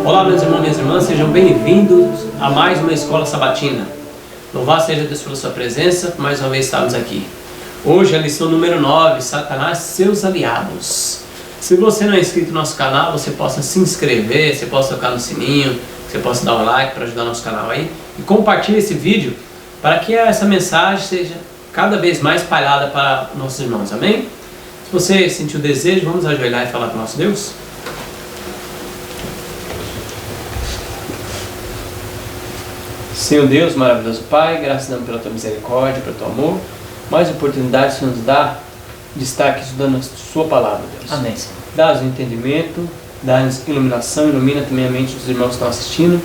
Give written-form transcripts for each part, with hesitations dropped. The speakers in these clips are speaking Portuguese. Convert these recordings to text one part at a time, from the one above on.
Olá, meus irmãos e minhas irmãs, sejam bem-vindos a mais uma Escola Sabatina. Louvado seja Deus pela sua presença, mais uma vez estamos aqui. Hoje a lição número 9, Satanás e seus aliados. Se você não é inscrito no nosso canal, você possa se inscrever, você possa tocar no sininho, você possa dar um like para ajudar o nosso canal aí. E compartilhe esse vídeo para que essa mensagem seja cada vez mais espalhada para nossos irmãos, amém? Se você sentiu o desejo, vamos ajoelhar e falar com o nosso Deus? Senhor Deus, maravilhoso Pai, graças a Deus pela Tua misericórdia, pelo Teu amor, mais oportunidade que o Senhor nos dá de estar aqui estudando a Sua palavra, Deus. Amém, Senhor. Dá-nos entendimento, dá-nos iluminação, ilumina também a mente dos irmãos que estão assistindo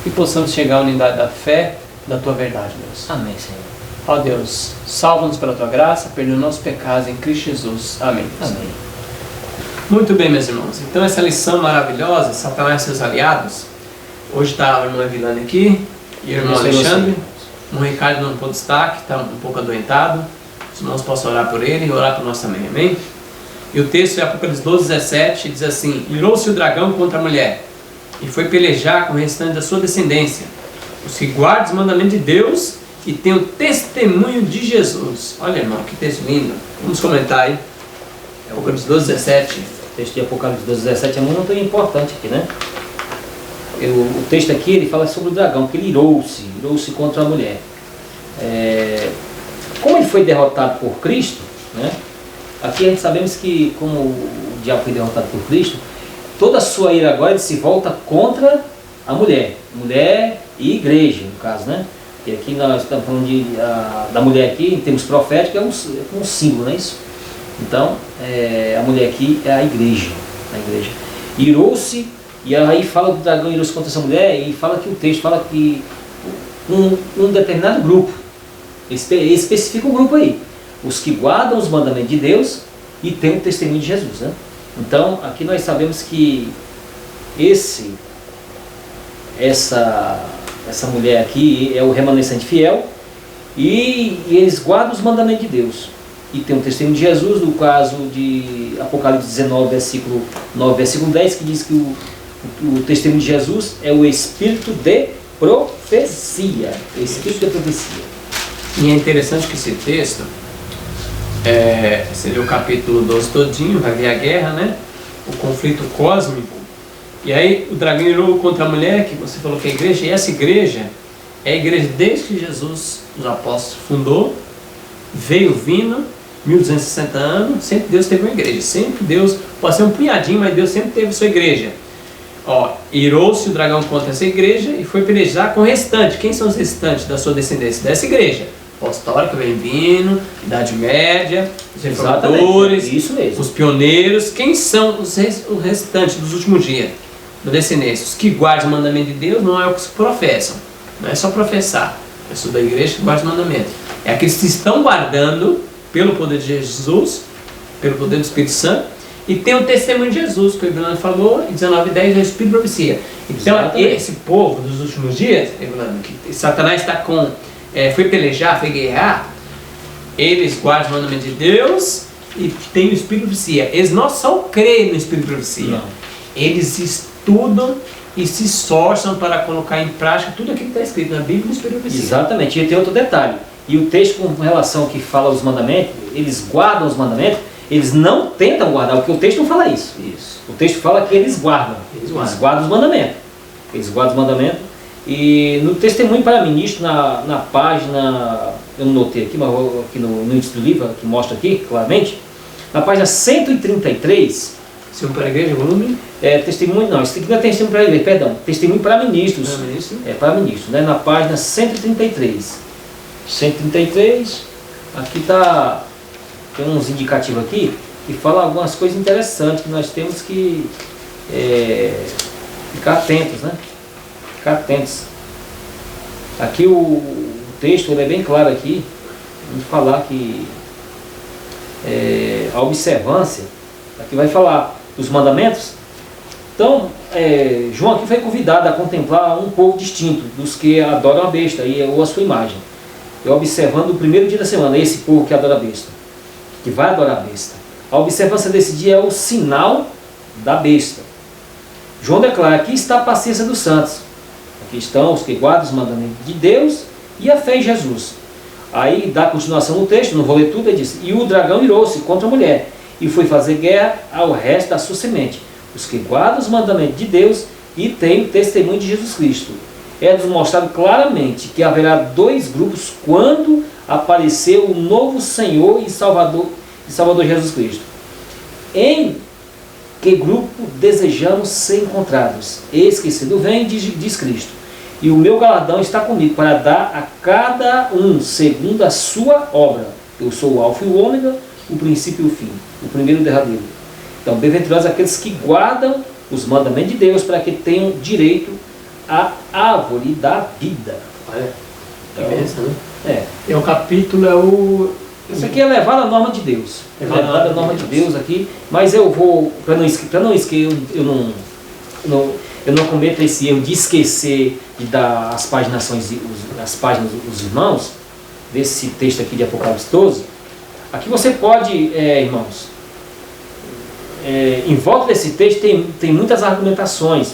e possamos chegar à unidade da fé, da Tua verdade, Deus. Amém, Senhor. Ó Deus, salva-nos pela Tua graça, perdoa nossos pecados em Cristo Jesus. Amém. Amém. Muito bem, meus irmãos. Então essa lição maravilhosa, Satanás e seus aliados. Hoje está a irmã Vilane aqui e o irmão Alexandre. O Ricardo não pôde destaque, está um pouco adoentado. Os irmãos possam orar por ele e orar por nós também, amém? E o texto é Apocalipse 12:17, diz assim: irou-se o dragão contra a mulher e foi pelejar com o restante da sua descendência, os que guardam os mandamentos de Deus e têm o testemunho de Jesus. Olha, irmão, que texto lindo. Vamos comentar aí. Apocalipse 12:17. O texto de Apocalipse 12:17 é muito importante aqui, né? O texto aqui ele fala sobre o dragão, que ele irou-se contra a mulher. Como ele foi derrotado por Cristo, né? Aqui a gente sabemos que, como o diabo foi derrotado por Cristo, toda a sua ira agora ele se volta contra a mulher e igreja, no caso, né? E aqui nós estamos falando da mulher aqui, em termos proféticos, é um símbolo, não é isso? Então, a mulher aqui é a igreja. Irou-se, e aí fala do dragão irou-se contra essa mulher, e fala que o texto fala que um determinado grupo, especifica um grupo aí, os que guardam os mandamentos de Deus e têm o testemunho de Jesus, né? Então, aqui nós sabemos que essa mulher aqui é o remanescente fiel e eles guardam os mandamentos de Deus e tem o testemunho de Jesus, no caso de Apocalipse 19, versículo 9, versículo 10, que diz que o testemunho de Jesus é o espírito de profecia. E é interessante que esse texto, seria o capítulo 12 todinho, vai ver a guerra, né? O conflito cósmico. E aí o dragão irou contra a mulher, que você falou que é a igreja, e essa igreja é a igreja desde que Jesus, os apóstolos, fundou, veio vindo, 1260 anos, sempre Deus teve uma igreja, sempre Deus, pode ser um punhadinho, mas Deus sempre teve sua igreja. Irou-se o dragão contra essa igreja e foi pelejar com o restante. Quem são os restantes da sua descendência? Dessa igreja apostólica, vem vindo, Idade Média, os reformadores, isso mesmo, os pioneiros. Quem são os restantes dos últimos dias da descendência? Os que guardam o mandamento de Deus não é o que se professam, não é só professar, é só da igreja que guarda o mandamento, é aqueles que estão guardando pelo poder de Jesus, pelo poder do Espírito Santo, e tem o testemunho de Jesus, que o Evelano falou, em 19:10 é o Espírito de profecia. Então, exatamente, esse povo dos últimos dias, Evelano, que Satanás está foi pelejar, foi guerrear, eles guardam o mandamento de Deus e tem o Espírito de profecia. Eles não só creem no Espírito de profecia, não, eles estudam e se esforçam para colocar em prática tudo aquilo que está escrito na Bíblia e no Espírito de profecia. Exatamente, e tem outro detalhe. E o texto com relação que fala os mandamentos, eles guardam os mandamentos, eles não tentam guardar, porque o texto não fala isso. O texto fala que eles guardam. Eles guardam os mandamentos. Eles guardam os mandamentos. E no testemunho para ministro, na página, eu não notei aqui, mas aqui no índice do livro, que mostra aqui claramente, na página 133, Testemunho para a igreja, volume? Testemunho, não, isso aqui não é testemunho para a igreja, perdão, testemunho para ministros. Para ministros, né? Na página 133. 133, aqui tem uns indicativos aqui que falam algumas coisas interessantes que nós temos que ficar atentos, né? Ficar atentos. Aqui o texto é bem claro aqui, de falar que a observância, aqui vai falar dos mandamentos. Então, João aqui foi convidado a contemplar um povo distinto dos que adoram a besta ou a sua imagem. Observando o primeiro dia da semana, esse povo que adora a besta, que vai adorar a besta. A observância desse dia é o sinal da besta. João declara: aqui está a paciência dos santos. Aqui estão os que guardam os mandamentos de Deus e a fé em Jesus. Aí dá continuação no texto, não vou ler tudo, ele diz: e o dragão irou-se contra a mulher e foi fazer guerra ao resto da sua semente, os que guardam os mandamentos de Deus e têm o testemunho de Jesus Cristo. É demonstrado claramente que haverá dois grupos quando aparecer o novo Senhor e Salvador Jesus Cristo. Em que grupo desejamos ser encontrados? Eis que cedo vem, diz Cristo, e o meu galardão está comigo para dar a cada um segundo a sua obra. Eu sou o Alfa e o Ômega, o princípio e o fim, o primeiro e o derradeiro. Então, bem-aventurados aqueles que guardam os mandamentos de Deus para que tenham direito à árvore da vida. Olha, Então, que bênção, né? é. O capítulo é o... Isso aqui é levar a norma de Deus. É levar a norma de Deus aqui. Mas eu vou, para não esquecer, eu não cometo esse erro de esquecer de dar as páginas dos irmãos, desse texto aqui de Apocalipse 12. Aqui você pode, irmãos, em volta desse texto tem muitas argumentações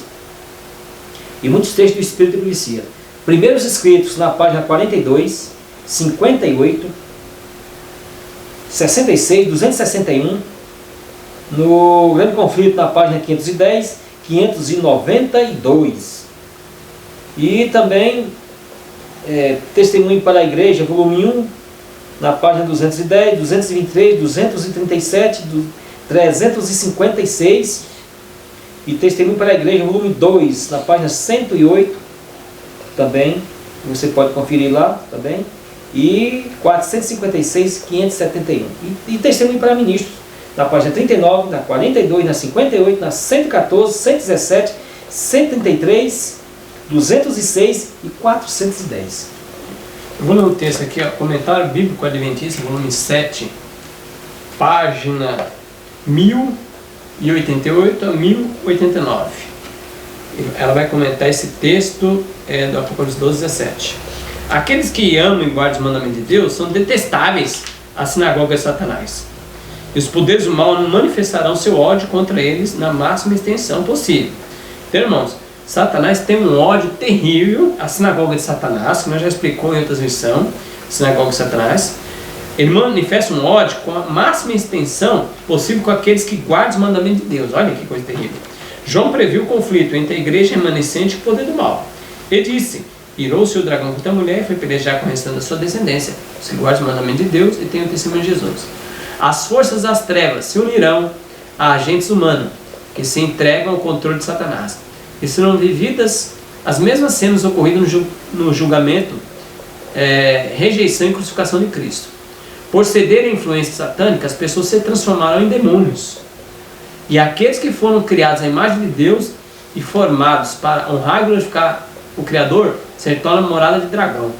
e muitos textos do Espírito e Profecia. Primeiros escritos na página 42, 58, 66, 261, no Grande Conflito na página 510, 592. E também Testemunho para a Igreja, volume 1, na página 210, 223, 237, 356. E Testemunho para a Igreja, volume 2, na página 108, também, você pode conferir lá também. E 456, 571. E Testemunho para Ministros, na página 39, na 42, na 58, na 114, 117, 133, 206 e 410. Eu vou ler um texto aqui, ó, Comentário Bíblico Adventista, volume 7, página 1088 a 1089. Ela vai comentar esse texto do Apocalipse 12, 17. Aqueles que amam e guardam os mandamentos de Deus são detestáveis à sinagoga de Satanás. E os poderes do mal não manifestarão seu ódio contra eles na máxima extensão possível. Então, irmãos, Satanás tem um ódio terrível à sinagoga de Satanás, que nós já explicou em outras missões, sinagoga de Satanás. Ele manifesta um ódio com a máxima extensão possível com aqueles que guardam os mandamentos de Deus. Olha que coisa terrível. João previu o conflito entre a igreja remanescente e o poder do mal. Ele disse: irou-se o dragão contra a mulher e foi pelejar com o restante da sua descendência, os que guardam os mandamentos de Deus e têm o testemunho de Jesus. As forças das trevas se unirão a agentes humanos que se entregam ao controle de Satanás. E serão vividas as mesmas cenas ocorridas no julgamento, rejeição e crucificação de Cristo. Por ceder à influência satânica, as pessoas se transformarão em demônios. E aqueles que foram criados à imagem de Deus e formados para honrar e glorificar o Criador, se tornam morada de dragão.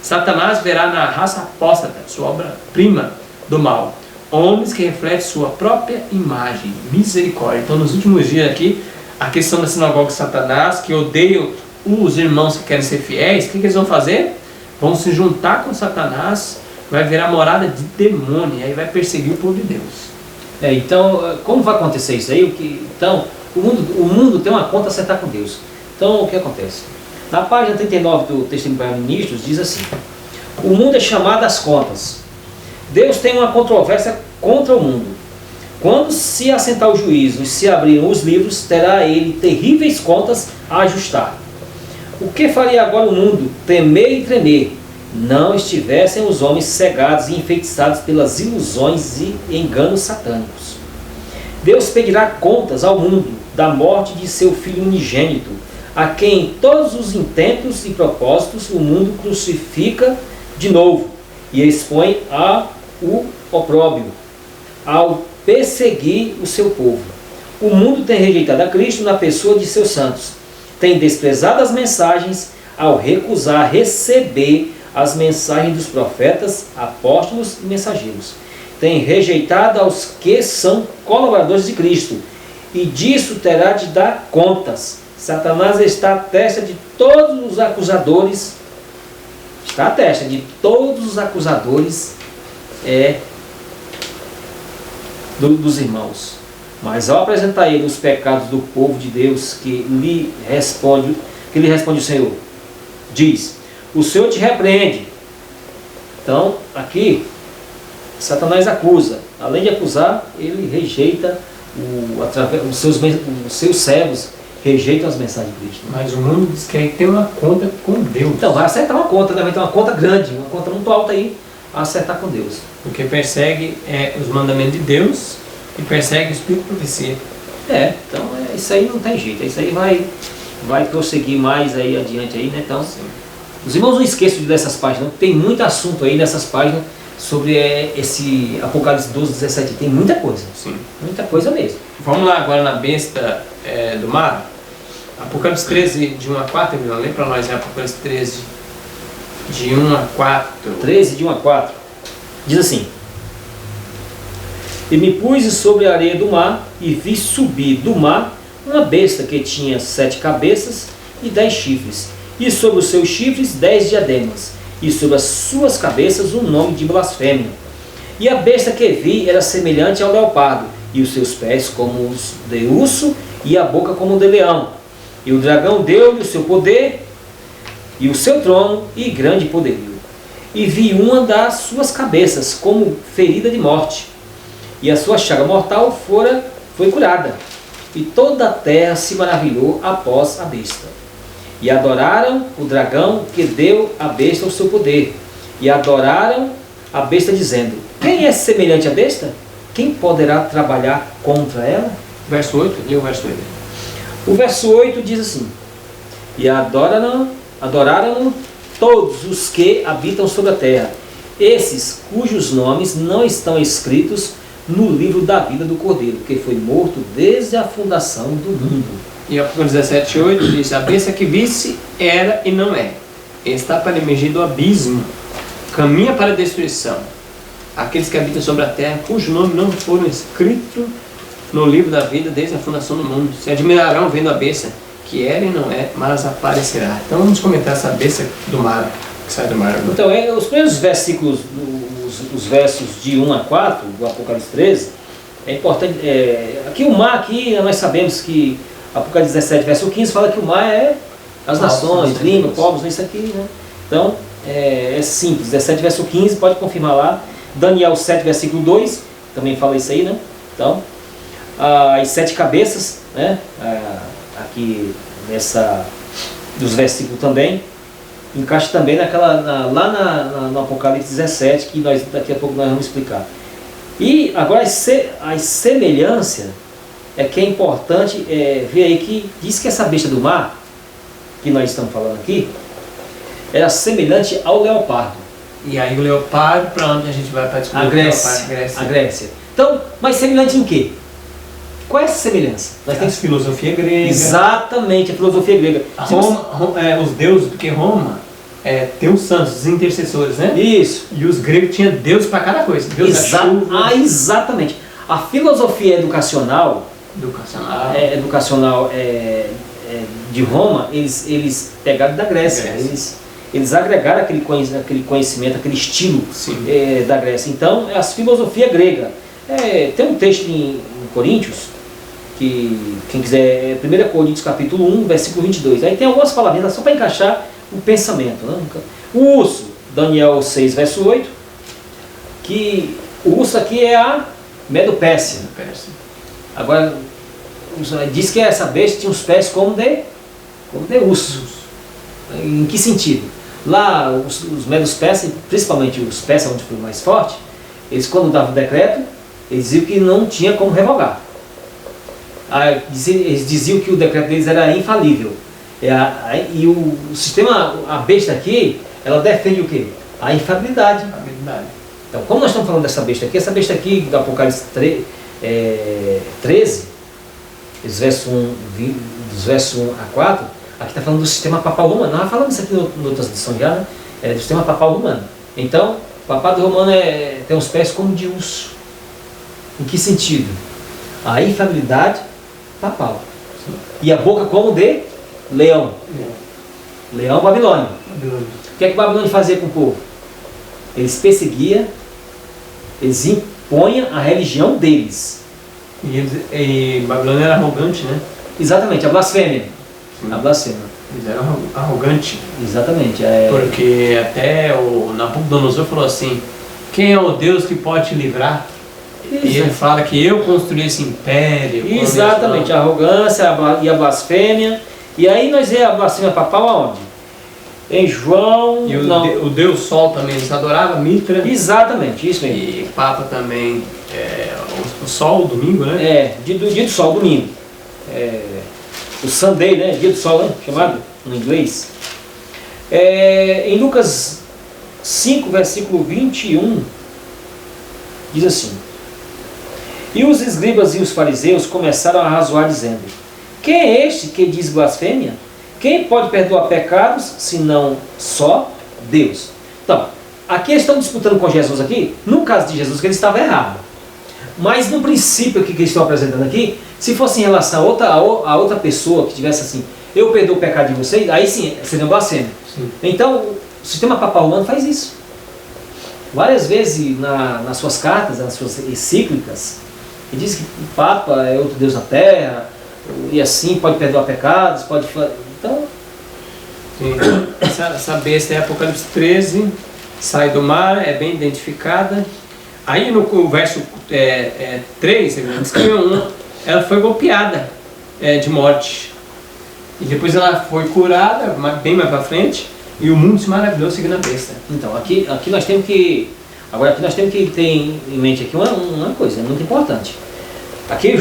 Satanás verá na raça apóstata, sua obra-prima do mal, homens que refletem sua própria imagem, misericórdia. Então, nos últimos dias aqui, a questão da sinagoga de Satanás, que odeiam os irmãos que querem ser fiéis, o que eles vão fazer? Vão se juntar com Satanás, vai virar morada de demônio, e aí vai perseguir o povo de Deus. Então, como vai acontecer isso aí? Então, o mundo tem uma conta a acertar com Deus. Então, o que acontece? Na página 39 do Testemunho para Ministros, diz assim: o mundo é chamado às contas. Deus tem uma controvérsia contra o mundo. Quando se assentar o juízo e se abrirem os livros, terá ele terríveis contas a ajustar. O que faria agora o mundo temer e tremer? Não estivessem os homens cegados e enfeitiçados pelas ilusões e enganos satânicos. Deus pedirá contas ao mundo da morte de seu Filho unigênito, a quem em todos os intentos e propósitos o mundo crucifica de novo e expõe ao opróbrio, ao perseguir o seu povo. O mundo tem rejeitado a Cristo na pessoa de seus santos, tem desprezado as mensagens ao recusar receber as mensagens dos profetas, apóstolos e mensageiros. Tem rejeitado aos que são colaboradores de Cristo, e disso terá de dar contas. Satanás está à testa de todos os acusadores, dos irmãos. Mas ao apresentar a ele os pecados do povo de Deus, que lhe responde o Senhor, diz: o Senhor te repreende. Então, aqui, Satanás acusa. Além de acusar, ele rejeita, os seus servos rejeitam as mensagens de Cristo. Mas o mundo diz que aí tem uma conta com Deus. Então, vai acertar uma conta, né? Vai ter uma conta grande, uma conta muito alta aí, a acertar com Deus. Porque persegue os mandamentos de Deus e persegue o Espírito de profecia. Então isso aí não tem jeito, isso aí vai prosseguir mais aí adiante aí, né? Então, Sim. Os irmãos não esqueçam dessas páginas, tem muito assunto aí nessas páginas sobre esse Apocalipse 12, 17, tem muita coisa. Sim. Muita coisa mesmo. Vamos lá agora na besta do mar. Apocalipse 13, de 1 a 4, Emiliano, lê para nós, Apocalipse 13, de 1 a 4. 13, de 1 a 4, diz assim: e me pus sobre a areia do mar, e vi subir do mar uma besta que tinha 7 cabeças e 10 chifres, e sobre os seus chifres 10 diademas, e sobre as suas cabeças um nome de blasfêmia. E a besta que vi era semelhante ao leopardo, e os seus pés como os de urso, e a boca como de leão. E o dragão deu-lhe o seu poder, e o seu trono, e grande poderio. E vi uma das suas cabeças como ferida de morte, e a sua chaga mortal foi curada. E toda a terra se maravilhou após a besta. E adoraram o dragão que deu à besta o seu poder. E adoraram a besta, dizendo: quem é semelhante à besta? Quem poderá trabalhar contra ela? Verso 8, lê o verso 8. O verso 8 diz assim: e adoraram todos os que habitam sobre a terra, esses cujos nomes não estão escritos no livro da vida do Cordeiro, que foi morto desde a fundação do mundo. E Apocalipse 17, 8 diz: a besta que visse era e não é, está para emergir do abismo, caminha para a destruição. Aqueles que habitam sobre a terra, cujo nome não foram escritos no livro da vida desde a fundação do mundo, se admirarão vendo a besta, que era e não é, mas aparecerá. Então vamos comentar essa besta do mar, que sai do mar agora. Então, os primeiros versículos, os versos de 1 a 4 do Apocalipse 13, é importante. Aqui o mar, nós sabemos que Apocalipse 17, verso 15, fala que o mar é as nações, língua, povos, isso aqui, né? Então, é simples. 17, verso 15, pode confirmar lá. Daniel 7, versículo 2, também fala isso aí, né? Então, as 7 cabeças, né? Aqui dos versículos também, encaixa também no Apocalipse 17, que daqui a pouco nós vamos explicar. E agora a semelhança é que é importante ver aí que diz que essa besta do mar, que nós estamos falando aqui, era semelhante ao leopardo. E aí o leopardo, para onde a gente vai para descobrir? A Grécia. Então, mas semelhante em quê? Qual é essa semelhança? Nós temos filosofia grega. Exatamente, a filosofia grega. Os deuses, porque Roma tem os santos, os intercessores, né? Isso. E os gregos tinham deus para cada coisa. Deus da chuva. Exatamente. A filosofia educacional de Roma, eles pegaram da Grécia. Eles agregaram aquele conhecimento, aquele estilo da Grécia. Então, a filosofia grega. Tem um texto em Coríntios, que quem quiser, 1 Coríntios capítulo 1, versículo 22. Aí tem algumas palavrinhas só para encaixar o pensamento. Né? O urso, Daniel 6, verso 8, que o urso aqui é a Medopérsia. Agora, diz que essa besta tinha os pés como de urso. Em que sentido? Lá, os Medos persas, principalmente os persas, onde foi mais forte, eles, quando davam o decreto, eles diziam que não tinha como revogar. Eles diziam que o decreto deles era infalível. E o sistema, a besta aqui, ela defende o quê? A infalibilidade. Então, como nós estamos falando dessa besta aqui, essa besta aqui do Apocalipse 13, dos versos 1 a 4, aqui está falando do sistema papal romano. Nós falamos isso aqui em outras edições já, né? Do sistema papal romano. Então, o papado romano tem os pés como de urso. Em que sentido? A infalibilidade papal. E a boca como de leão. Leão Babilônio. O que é que Babilônia fazia com o povo? Eles perseguiam, eles impunham a religião deles. E Babilônia era arrogante, né? Exatamente, a blasfêmia. Sim. A blasfêmia. Eles eram arrogantes. Exatamente. Porque até o Nabucodonosor falou assim: quem é o Deus que pode te livrar? E ele fala que eu construí esse império. Exatamente, a arrogância e a blasfêmia. E aí nós vemos a blasfêmia papal aonde? Em João... E o Deus Sol também, eles adoravam Mitra. Exatamente, isso mesmo. E Papa também, o Sol, o domingo, né? Dia do Sol, domingo. O Sunday, né? Dia do Sol, né? Chamado no inglês. Em Lucas 5, versículo 21, diz assim: e os escribas e os fariseus começaram a razoar, dizendo: quem é este que diz blasfêmia? Quem pode perdoar pecados, senão só Deus? Então, aqui eles estão disputando com Jesus aqui, no caso de Jesus, que ele estava errado. Mas no princípio que eles estão apresentando aqui, se fosse em relação a outra pessoa que tivesse assim, eu perdoo o pecado de vocês, aí sim, seria blasfêmia. Então, o sistema papal romano faz isso. Várias vezes nas suas cartas, nas suas encíclicas, ele diz que o Papa é outro Deus na Terra, e assim pode perdoar pecados, pode... Então... Sim. Essa besta é Apocalipse 13, sai do mar, é bem identificada. Aí no verso 3, diz que ela foi golpeada de morte. E depois ela foi curada, bem mais para frente, e o mundo se maravilhou seguindo a besta. Então, aqui nós temos que... Agora aqui nós temos que ter em mente aqui uma coisa muito importante. Aqui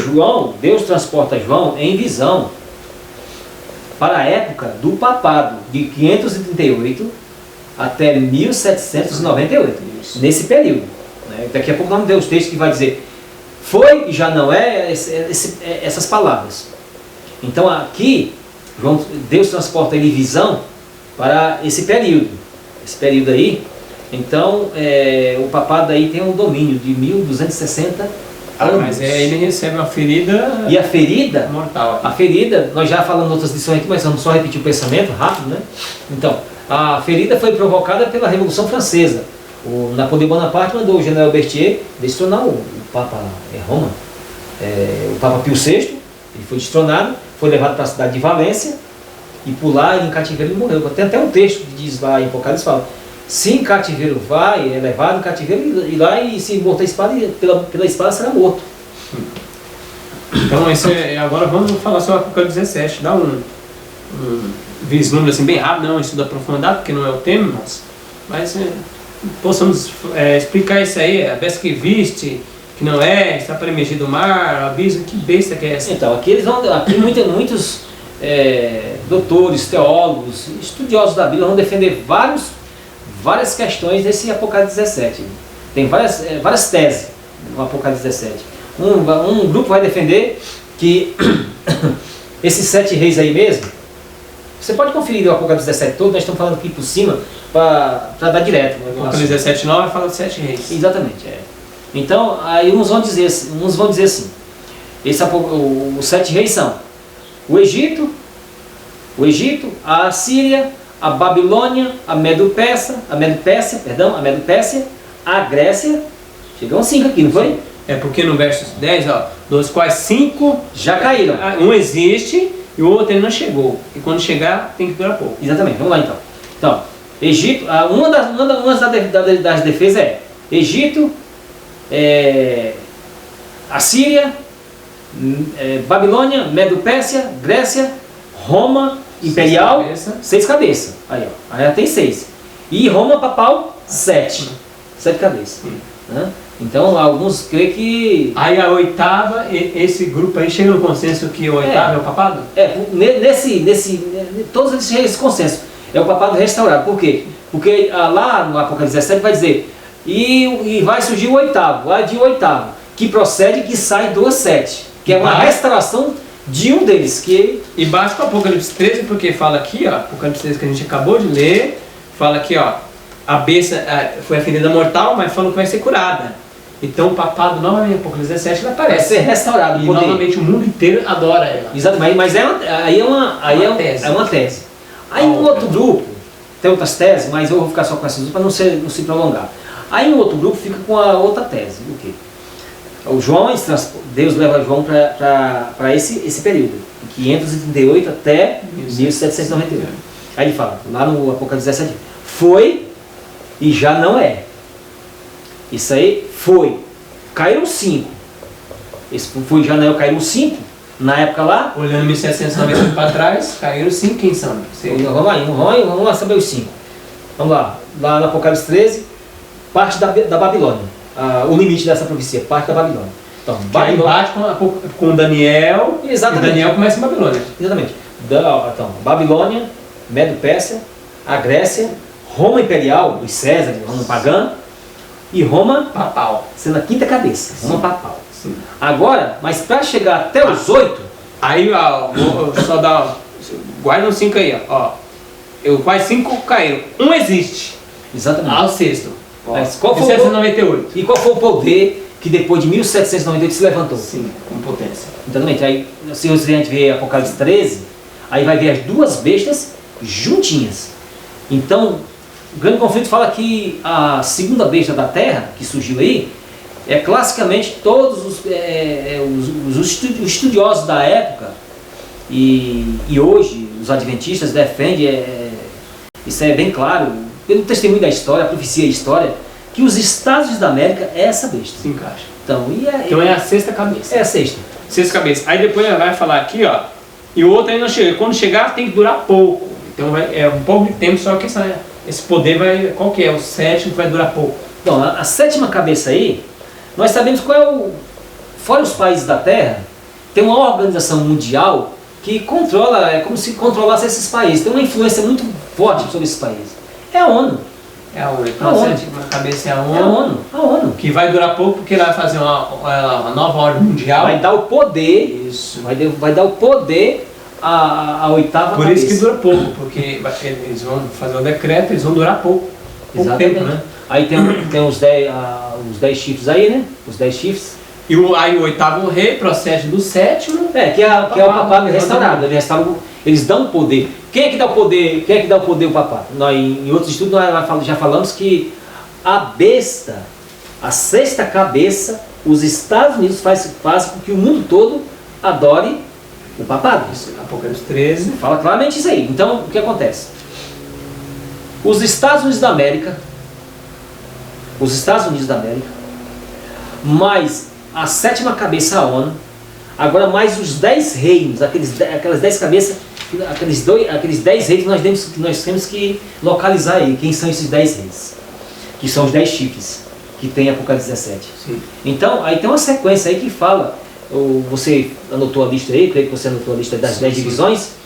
Deus transporta João em visão para a época do papado, de 538 até 1798, nesse período. Daqui a pouco nós vamos ver os textos que vai dizer foi e já não é, essas palavras. Então aqui, Deus transporta ele em visão para esse período aí. Então o papado aí tem um domínio de 1260 anos. Mas ele recebe uma ferida. E a ferida mortal. A ferida, nós já falamos em outras lições aqui, mas vamos só repetir o pensamento rápido, né? Então, a ferida foi provocada pela Revolução Francesa. O Napoleão Bonaparte mandou o general Berthier destronar o Papa Roma, o Papa Pio VI. Ele foi destronado, foi levado para a cidade de Valência, e por lá, em cativeiro, ele morreu. Tem até um texto que diz lá em Apocalipse, fala: se em cativeiro vai, é levado em cativeiro, e lá, e se morto a espada, pela espada será morto. Então, agora vamos falar sobre o Apocalipse 17. Dá um vislumbre assim, bem rápido, não um estudo aprofundado, porque não é o tema, mas possamos explicar isso aí, a besta que viste, que não está para emergir do mar, o abismo, que besta que é essa? Então, aqui muitos doutores, teólogos, estudiosos da Bíblia vão defender várias questões desse Apocalipse 17. Tem várias teses no Apocalipse 17. Um grupo vai defender que esses 7 reis aí mesmo, você pode conferir o Apocalipse 17 todo, nós estamos falando aqui por cima para dar direto. O Apocalipse 17 9 fala de 7 reis. Exatamente. Então, aí uns vão dizer assim, os 7 reis são o Egito, a Assíria, a Babilônia, a Medo-Pérsia, a Grécia. Chegam 5 aqui, não foi? Porque no verso 10, dos quais 5 já caíram. Um existe e o outro ele não chegou. E quando chegar, tem que durar pouco. Exatamente, vamos lá então. Então, Egito, uma das defesas é Egito, Assíria, Babilônia, Medo-Pérsia, Grécia, Roma Imperial, 6 cabeças. Aí já tem 6. E Roma Papal, 7. 7 cabeças. Então, alguns creem que... Aí a oitava, esse grupo aí chega no consenso que o oitavo é o papado? Todos eles chegam a esse consenso. É o papado restaurado. Por quê? Porque lá no Apocalipse 17 vai dizer e vai surgir o oitavo, que procede que sai do 7, que é uma restauração de um deles. E basta o Apocalipse 13, porque fala aqui, Apocalipse 13 que a gente acabou de ler, fala aqui, a besta foi a ferida mortal, mas falou que vai ser curada. Então o papado novamente, Apocalipse 17, ele aparece. Vai ser restaurado. E novamente o mundo inteiro adora ela. Exato, mas aí é uma tese. Aí um outro grupo, tem outras teses, mas eu vou ficar só com essas duas para não se prolongar. Aí um outro grupo fica com a outra tese. O quê? O João, Deus leva João para esse período, de 538 até 1798. Aí ele fala, lá no Apocalipse 17, foi e já não é. Isso aí foi. Caíram 5. Esse foi e já não é, caíram 5. Na época lá. Olhando 1790 para trás, caíram 5, quem são? Vamos lá saber os 5. Vamos lá. Lá no Apocalipse 13, parte da Babilônia. O limite dessa profecia, parte da Babilônia. Então, Babilônia bate com Daniel. Exatamente. E Daniel começa em Babilônia. Exatamente. Então, Babilônia, Medo-Pérsia, a Grécia, Roma Imperial, os César, Roma pagã, e Roma papal, sendo a quinta cabeça. Sim. Roma papal. Sim. Agora, mas para chegar até os 8. Aí, ó, vou só dar. Guarda uns 5 aí, ó. Quais 5 caíram? Um existe. Exatamente. Ao sexto. Mas qual foi 1798. E qual foi o poder que depois de 1798 se levantou? Sim, com potência. Exatamente. Aí, se a gente vê Apocalipse 13, aí vai ver as duas bestas juntinhas. Então, o grande conflito fala que a segunda besta da terra, que surgiu aí, classicamente todos os estudiosos da época e hoje os adventistas defendem, isso é bem claro, pelo testemunho da história, a profecia e a história, que os Estados Unidos da América é essa besta. Se encaixa. Então é a sexta cabeça. É a sexta. Sexta cabeça. Aí depois ela vai falar aqui, ó, e o outro aí não chega. Quando chegar tem que durar pouco. Então é um pouco de tempo, só que esse poder vai. Qual que é? O sétimo que vai durar pouco. Então, a sétima cabeça aí, nós sabemos qual é fora os países da Terra, tem uma organização mundial que controla, é como se controlasse esses países, tem uma influência muito forte sobre esses países. É a ONU. É a ONU. Então, a sétima cabeça é a ONU. É a ONU. A ONU. Que vai durar pouco porque ela vai fazer uma nova ordem mundial. Vai dar o poder. Isso. Vai dar o poder à oitava Por cabeça. isso que dura pouco, porque eles vão fazer o decreto, eles vão durar pouco. Exatamente. Tempo, né? Aí tem os 10 chifres aí, né? Os 10 chifres. E aí o oitavo rei procede do sétimo. Que é o papado restaurado. Eles dão o poder. Quem é que dá o poder? Quem é que dá o poder ao papado? Nós, em outros estudos nós já falamos que a besta, a sexta cabeça, os Estados Unidos faz com que o mundo todo adore o papado. Isso, Apocalipse 13. Fala claramente isso aí. Então, o que acontece? Os Estados Unidos da América, mais a sétima cabeça, a ONU, agora mais os 10 reinos, aquelas 10 cabeças, aqueles 10 reis que nós temos que localizar aí. Quem são esses 10 reis? Que são os 10 chifres que tem Apocalipse 17. Sim. Então, aí tem uma sequência aí que fala, você anotou a lista aí, creio que você anotou a lista das 10 divisões.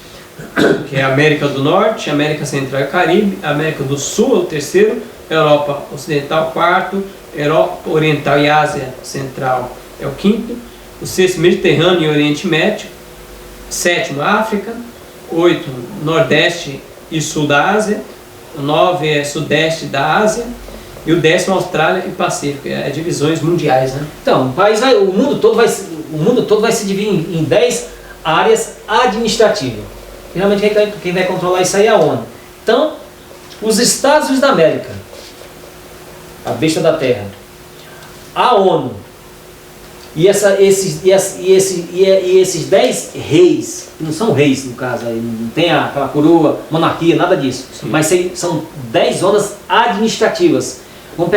Que é a América do Norte, América Central e Caribe, América do Sul é o terceiro, Europa Ocidental quarto, Europa Oriental e Ásia Central é o quinto, o sexto Mediterrâneo e Oriente Médio, sétimo África, 8 Nordeste e Sul da Ásia, o 9 é Sudeste da Ásia e o 10º Austrália e Pacífico, divisões mundiais, né? Então, o mundo todo vai se dividir em 10 áreas administrativas. Geralmente quem vai controlar isso aí é a ONU. Então, os Estados Unidos da América, a besta da terra, a ONU e esses 10 reis, que não são reis no caso, não tem aquela coroa, monarquia, nada disso. Sim. Mas são 10 zonas administrativas. Vão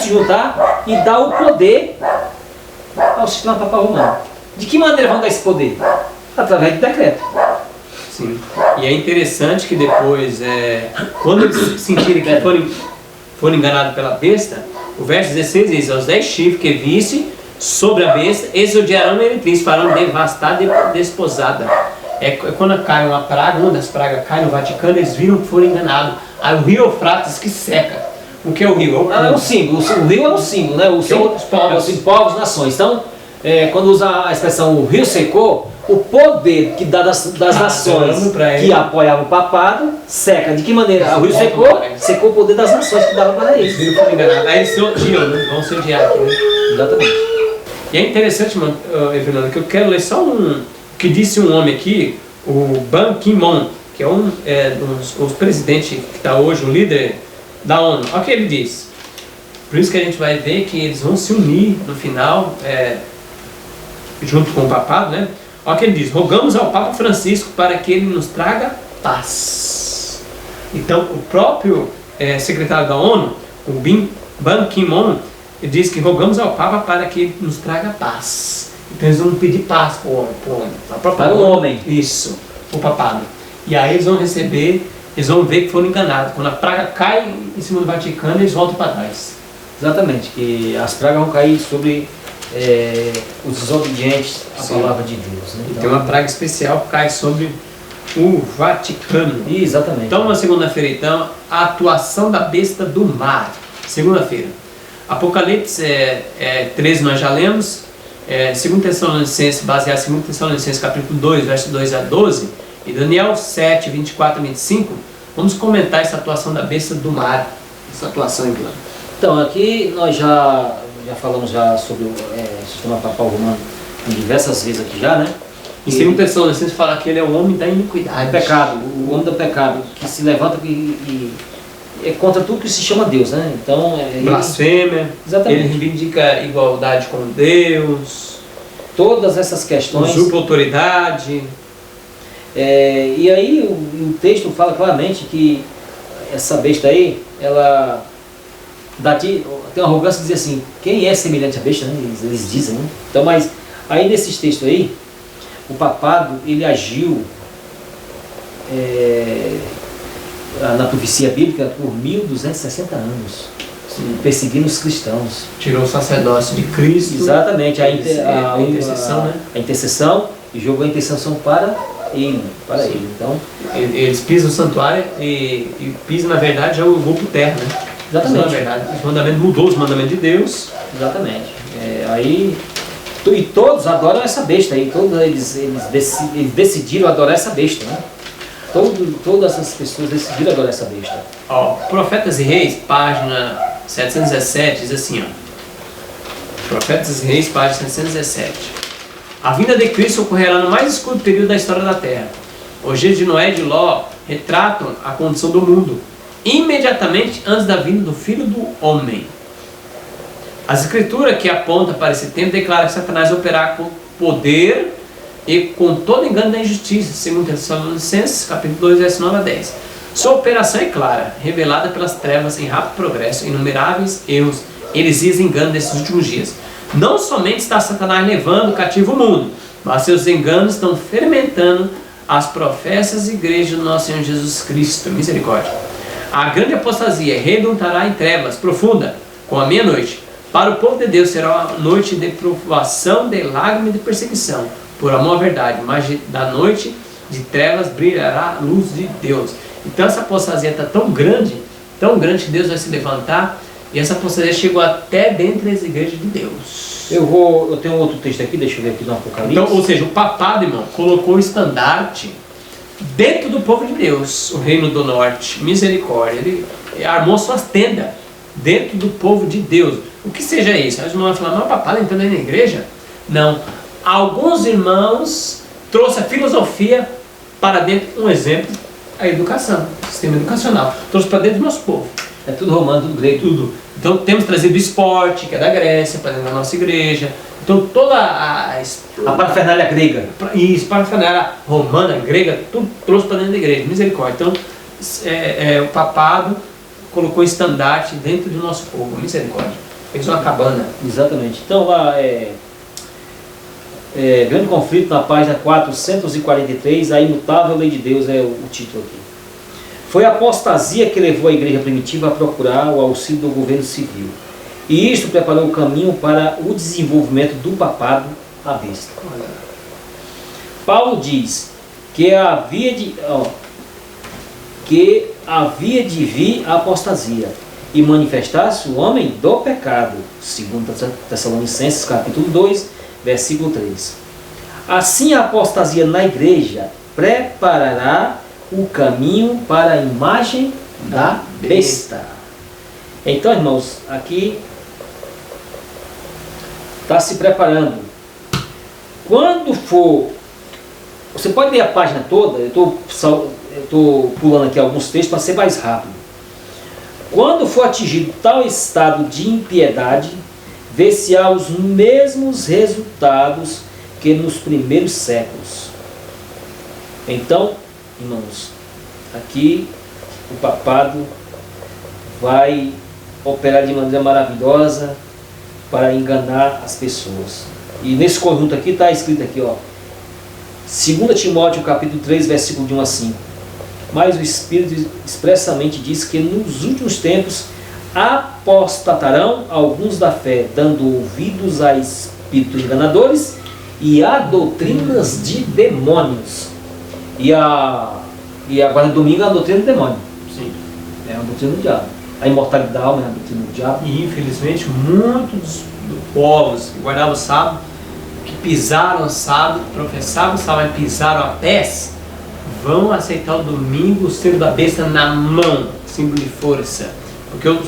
se juntar e dar o poder ao sistema papal romano. De que maneira vão dar esse poder? Através de decreto. Sim. E é interessante que depois, quando eles sentirem que foram enganados pela besta, o verso 16 diz: aos 10 chifres que visse sobre a besta, eles odiarão a meretriz, farão devastada e desposada. Quando cai uma praga, uma das pragas cai no Vaticano, eles viram que foram enganados. Aí o rio Eufrates que seca. O que é o rio? É um símbolo. O rio é um símbolo, né? Os povos, nações. Então, quando usa a expressão o rio secou, o poder que dá das nações que apoiavam o papado seca. De que maneira? O rio secou o poder das nações que dava para eles. Eles foram enganados. Aí eles se odiam, né? Vão se odiar aqui, né? Exatamente. E é interessante, Fernando, que eu quero ler só que disse um homem aqui, o Ban Ki-moon, que é um dos presidentes que está hoje, o líder da ONU. Olha o que ele diz. Por isso que a gente vai ver que eles vão se unir no final, junto com o papado, né? Olha o que ele diz: rogamos ao Papa Francisco para que ele nos traga paz. Então, o próprio secretário da ONU, o Ban Ki-moon, ele diz que rogamos ao Papa para que ele nos traga paz. Então, eles vão pedir paz para o homem. Isso, o papado. E aí eles vão receber, eles vão ver que foram enganados. Quando a praga cai em cima do Vaticano, eles voltam para trás. Exatamente, que as pragas vão cair sobre os desobedientes à palavra de Deus. Né? Então, tem uma praga especial que cai sobre o Vaticano. Exatamente. Então, na segunda-feira, então, a atuação da besta do mar. Segunda-feira. Apocalipse 13 nós já lemos. 2 Tessalonicenses, baseado em 2 Tessalonicenses capítulo 2, verso 2 a 12. E Daniel 7, 24 a 25. Vamos comentar essa atuação da besta do mar. Essa atuação em plano. Então, aqui nós já falamos já sobre o sistema papal romano diversas vezes aqui já, né? Em 2 Tessalonicenses fala que ele é o homem da iniquidade. Pecado, o homem do pecado, que se levanta e é contra tudo que se chama Deus, né? Então, blasfêmia. Exatamente. Ele reivindica igualdade com Deus. Todas essas questões. Usurpa autoridade. E aí o texto fala claramente que essa besta aí, ela tem uma arrogância de dizer assim: quem é semelhante à besta, né? Eles dizem, né? Então, mas aí nesses textos aí, o papado, ele agiu na profecia bíblica por 1260 anos, perseguindo os cristãos. Tirou o sacerdócio de Cristo. Exatamente, a intercessão, né? A intercessão, e jogou a intercessão para ele. Então, eles pisam o santuário e pisam, na verdade, já vou por terra, né? Exatamente. Isso, na verdade, mudou os mandamentos de Deus. Exatamente. E todos adoram essa besta aí, todos eles decidiram adorar essa besta, né? Todas essas pessoas decidiram adorar essa besta. Profetas e Reis, página 717, diz assim, ó. Profetas e Reis, página 717. A vinda de Cristo ocorrerá no mais escuro período da história da Terra. Os dias de Noé e de Ló retratam a condição do mundo, imediatamente antes da vinda do Filho do Homem. As escrituras que apontam para esse tempo declaram que Satanás operará com poder e com todo engano da injustiça, segundo Tessalonicenses, capítulo 2, verso 9 a 10. Sua operação é clara, revelada pelas trevas em rápido progresso, inumeráveis erros, heresias e enganos desses últimos dias. Não somente está Satanás levando cativo o mundo, mas seus enganos estão fermentando as professas igrejas do nosso Senhor Jesus Cristo. Misericórdia. A grande apostasia redundará em trevas profunda, com a meia-noite. Para o povo de Deus será uma noite de provação, de lágrimas e de perseguição, por amor à verdade, mas da noite de trevas brilhará a luz de Deus. Então essa apostasia está tão grande que Deus vai se levantar, e essa apostasia chegou até dentro das igrejas de Deus. Eu tenho outro texto aqui, deixa eu ver aqui no Apocalipse. Então, ou seja, o papado, irmão, colocou o estandarte dentro do povo de Deus, o reino do norte, misericórdia. Ele armou suas tendas dentro do povo de Deus. O que seja isso? Aí os irmãos vão falar: mas o papado entrando aí na igreja? Não. Alguns irmãos trouxeram a filosofia para dentro, um exemplo, a educação, o sistema educacional. Trouxe para dentro do nosso povo. É tudo romano, tudo grego. Tudo. Então temos trazido o esporte, que é da Grécia, para dentro da nossa igreja. Então toda a parafernália grega. Isso, parafernália romana, grega, tudo trouxe para dentro da igreja. Misericórdia. Então o papado colocou estandarte dentro do nosso povo. Misericórdia. Fez uma cabana. Exatamente. Então lá grande conflito na página 443, a imutável lei de Deus é o título aqui. Foi a apostasia que levou a igreja primitiva a procurar o auxílio do governo civil. E isto preparou o caminho para o desenvolvimento do papado à besta. Paulo diz que havia de vir a apostasia e manifestar-se o homem do pecado, segundo Tessalonicenses capítulo 2, versículo 3. Assim a apostasia na igreja preparará o caminho para a imagem da besta. Então, irmãos, aqui está se preparando. Quando for, você pode ler a página toda. Eu estou pulando aqui alguns textos para ser mais rápido. Quando for atingido tal estado de impiedade, vê-se-á os mesmos resultados que nos primeiros séculos. Então, irmãos, aqui o papado vai operar de maneira maravilhosa para enganar as pessoas. E nesse conjunto aqui está escrito aqui, ó, 2 Timóteo capítulo 3, versículo de 1 a 5. Mas o Espírito expressamente diz que nos últimos tempos apostatarão alguns da fé, dando ouvidos a espíritos enganadores e a doutrinas de demônios. E agora domingo é a doutrina do demônio. Sim. É a doutrina do diabo. A imortalidade da alma é a doutrina do diabo. E infelizmente muitos povos que guardavam o sábado, que pisaram o sábado, professavam o sábado e pisaram a pés, vão aceitar o domingo, o selo da besta na mão, símbolo de força. Porque o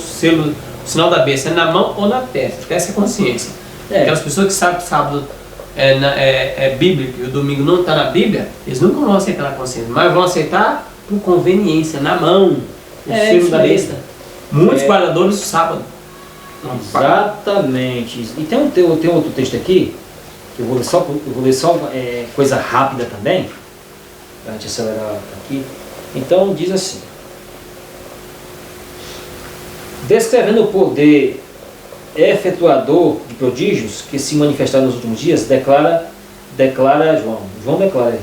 sinal da besta é na mão ou na testa, porque essa é a consciência. Aquelas pessoas que sabem que o sábado é bíblico e o domingo não está na Bíblia, eles nunca vão aceitar na consciência, mas vão aceitar por conveniência, na mão, o selo da besta. Muitos guardadores do sábado. Exatamente. E tem outro texto aqui, que eu vou ler só coisa rápida também, para a gente acelerar aqui. Então diz assim: descrevendo o poder efetuador de prodígios que se manifestaram nos últimos dias, declara João declara: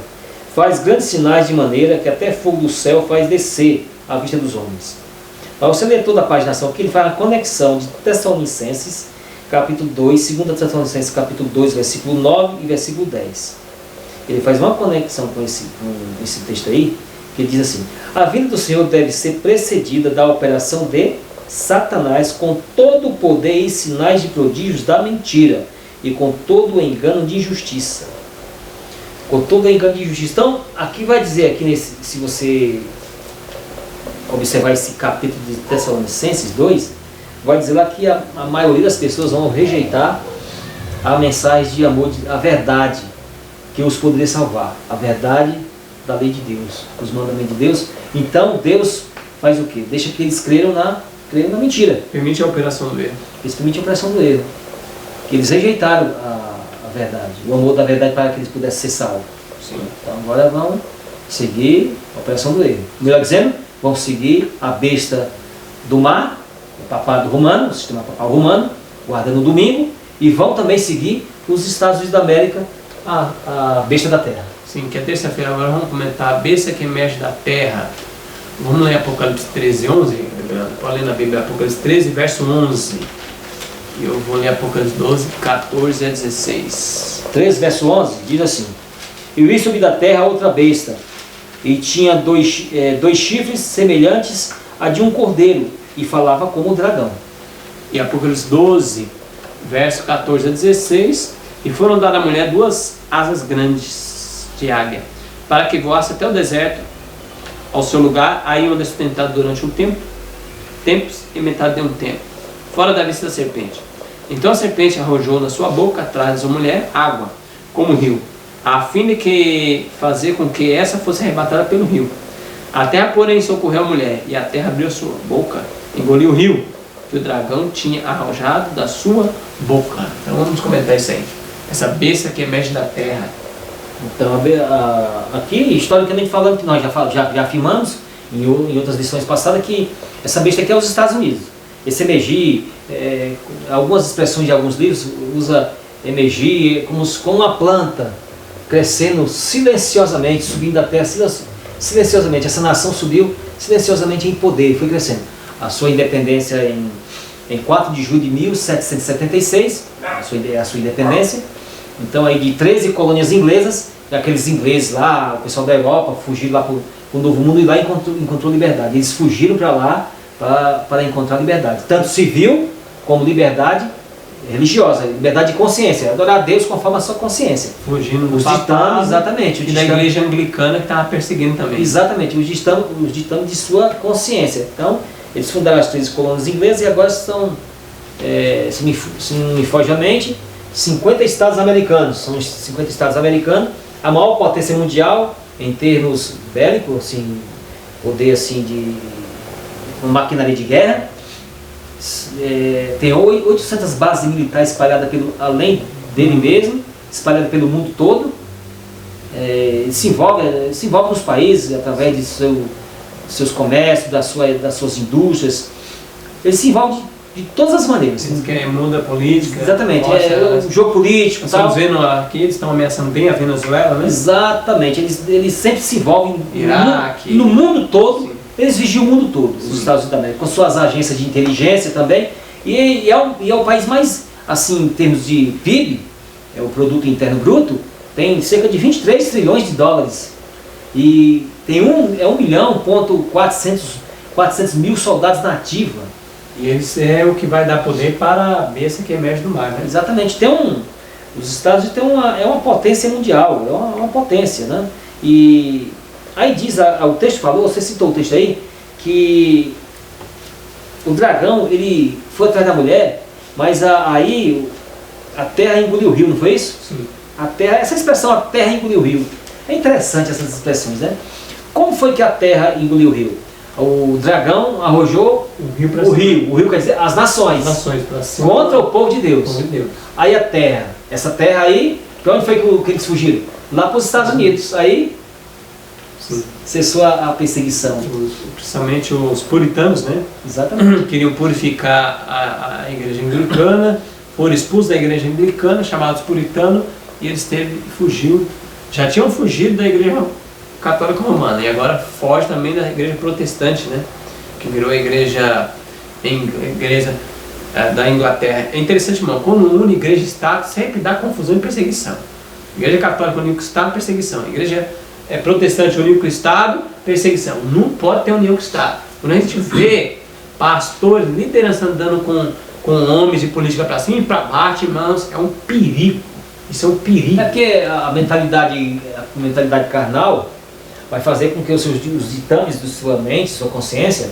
faz grandes sinais de maneira que até fogo do céu faz descer à vista dos homens. Para você ler toda a paginação aqui, ele faz a conexão de Tessalonicenses, capítulo 2, 2 Tessalonicenses, capítulo 2, versículo 9 e versículo 10. Ele faz uma conexão com esse texto aí, que ele diz assim: a vinda do Senhor deve ser precedida da operação de Satanás com todo o poder e sinais de prodígios da mentira e com todo o engano de injustiça. Com todo o engano de injustiça. Então, aqui vai dizer, se você observar esse capítulo de Tessalonicenses 2, vai dizer lá que a maioria das pessoas vão rejeitar a mensagem de amor, a verdade que os poderia salvar, a verdade da lei de Deus, os mandamentos de Deus. Então Deus faz o quê? Deixa que eles creiam na mentira. Permite a operação do erro. Eles permitem a operação do erro. Que eles rejeitaram a verdade, o amor da verdade para que eles pudessem ser salvos. Sim. Então agora vão seguir a operação do erro. Melhor dizendo, vão seguir a besta do mar, o papado romano, o sistema papal romano, guardando o domingo, e vão também seguir os Estados Unidos da América, a besta da terra. Sim, que é terça-feira agora vamos comentar a besta que emerge da terra. Vamos ler Apocalipse 13, 11. Pode ler na Bíblia Apocalipse 13, verso 11. E eu vou ler Apocalipse 12, 14 a 16. 13, verso 11, diz assim: eu vi subir da terra outra besta, e tinha dois chifres semelhantes a de um cordeiro, e falava como um dragão. E Apocalipse 12, verso 14 a 16. E foram dar à mulher duas asas grandes de águia, para que voasse até o deserto, ao seu lugar, aí onde é sustentado durante um tempo, tempos e metade de um tempo, fora da vista da serpente. Então a serpente arrojou na sua boca, atrás da mulher, água, como rio, a fim de que fazer com que essa fosse arrebatada pelo rio. A terra, porém, socorreu a mulher, e a terra abriu sua boca, engoliu o rio, que o dragão tinha arrojado da sua boca. Então vamos comentar isso aí. Essa besta que emerge da terra. Então, aqui, historicamente falando, que nós já afirmamos em outras lições passadas, que essa besta aqui é os Estados Unidos. Esse emergir, algumas expressões de alguns livros, usa emergir como uma planta, crescendo silenciosamente, subindo da terra silenciosamente. Essa nação subiu silenciosamente em poder, foi crescendo. A sua independência em 4 de julho de 1776, a sua independência. Então aí de 13 colônias inglesas, aqueles ingleses lá, o pessoal da Europa, fugiram lá para o Novo Mundo e lá encontrou liberdade. Eles fugiram para lá para encontrar liberdade, tanto civil como liberdade religiosa, liberdade de consciência, adorar a Deus conforme a sua consciência. Fugindo os ditames, exatamente. E da igreja anglicana que estava perseguindo também. Exatamente, os ditames de sua consciência. Então, eles fundaram as 13 colônias inglesas e agora são, se me foge a mente, 50 estados americanos. São 50 estados americanos, a maior potência mundial em termos bélicos, assim, poder assim de uma maquinaria de guerra. tem 800 bases militares espalhadas além dele mesmo, espalhadas pelo mundo todo. Se envolve nos países através de seus comércios, das suas indústrias. Ele se envolve de todas as maneiras. Eles querem muda a política. Exatamente, o jogo político. Estamos vendo aqui, eles estão ameaçando bem a Venezuela, né? Exatamente, eles sempre se envolvem Iraque. no mundo todo. Sim. Eles vigiam o mundo todo, os Estados Unidos da América, com suas agências de inteligência também. E é o país mais, assim, em termos de PIB, o Produto Interno Bruto, tem cerca de 23 trilhões de dólares. E tem 1.400 mil soldados na ativa. E eles é o que vai dar poder para a besta que emerge do mar, né? Exatamente. Os Estados Unidos é uma potência mundial, é uma potência, né? E aí diz, o texto falou, você citou o texto aí, que o dragão, ele foi atrás da mulher, mas aí a terra engoliu o rio, não foi isso? Sim. Essa expressão, a terra engoliu o rio. É interessante essas expressões, né? Como foi que a terra engoliu o rio? O dragão arrojou o rio quer dizer as nações Pra cima, contra o povo de Deus. povo de Deus. Aí a terra, essa terra aí, para onde foi que eles fugiram? Lá para os Estados Unidos. Aí Sim. cessou a perseguição. Principalmente os puritanos, né? Exatamente. Queriam purificar a igreja anglicana, foram expulsos da igreja anglicana, chamados puritanos, e eles fugiu. Já tinham fugido da igreja católica romana e agora foge também da igreja protestante, né? Que virou a igreja da Inglaterra. É interessante, irmão, quando une igreja e Estado sempre dá confusão e perseguição. Igreja católica uniu com o Estado, perseguição. Igreja protestante uniu com o Estado, perseguição. Não pode ter união com o Estado. Quando a gente vê pastores, liderança andando com homens de política para cima e para baixo, irmãos, é um perigo. Isso é um perigo. É porque a mentalidade carnal vai fazer com que os ditames da sua mente, sua consciência,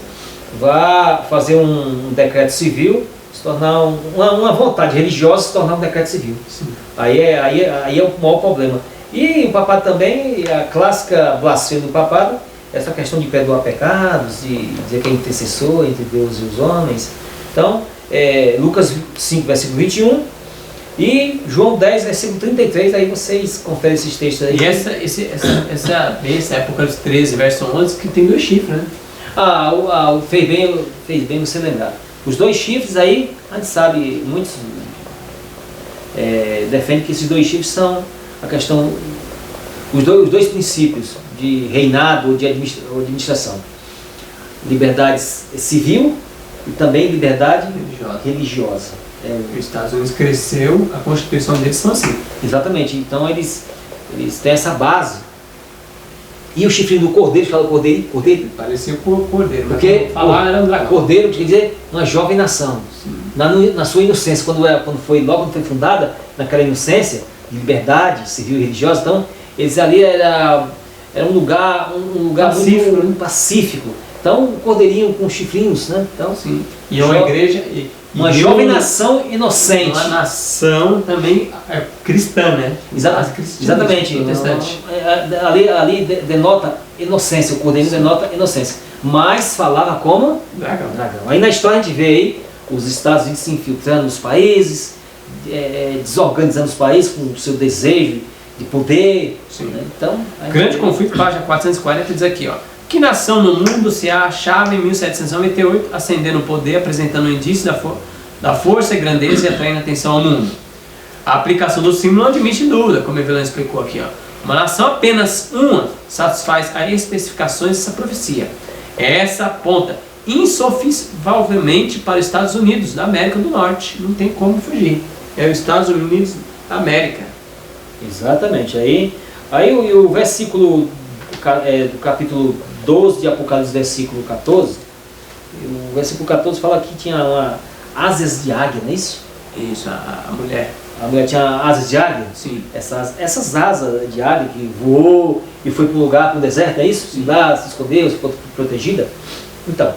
vá fazer um decreto civil, se tornar uma vontade religiosa, se tornar um decreto civil. Sim. Aí é o maior problema. E o papado também, a clássica blasfêmia do papado, essa questão de perdoar pecados, de dizer que é intercessor entre Deus e os homens. Então, Lucas 5, versículo 21, e João 10, versículo 33, aí vocês conferem esses textos aí. E essa besta, Apocalipse 13, verso 11, que tem 2 chifres, né? Fez bem você lembrar. Os 2 chifres aí, a gente sabe, muitos defendem que esses 2 chifres são a questão, os dois princípios de reinado ou de administração. Liberdade civil e também liberdade religiosa. Os Estados Unidos cresceu, a Constituição deles são assim. Exatamente, então eles têm essa base. E o chifrinho do cordeiro, fala cordeiro. Parecia com o cordeiro, porque falar era um dragão. Cordeiro quer dizer uma jovem nação. Na sua inocência, quando foi fundada, naquela inocência, de liberdade civil e religiosa, então eles ali era um lugar pacífico, muito pacífico. Então, um cordeirinho com chifrinhos, né? Então, sim. E uma igreja... Uma jovem nação inocente. Uma nação também cristã, né? Exatamente. Protestante. Ali denota inocência, o cordeiro denota inocência. Mas falava como? Dragão. Aí na história a gente vê aí os Estados Unidos se infiltrando nos países, desorganizando os países com o seu desejo de poder. Né? Então, Grande Conflito, página 440, diz aqui, ó. Que nação no mundo se achava em 1798 ascendendo o poder, apresentando um indício da força e grandeza e atraindo atenção ao mundo? A aplicação do símbolo não admite dúvida, como Evelyn explicou aqui. Ó. Uma nação apenas uma satisfaz as especificações dessa profecia. Essa aponta insofisvavelmente para os Estados Unidos da América do Norte. Não tem como fugir. É os Estados Unidos da América. Exatamente. Aí o versículo do capítulo 12 de Apocalipse, versículo 14, o versículo 14 fala que tinha asas de águia, não é isso? Isso, a mulher. A mulher tinha asas de águia? Sim. Essas asas de águia que voou e foi para um lugar, para o deserto, é isso? Se escondeu, se ficou protegida. Então,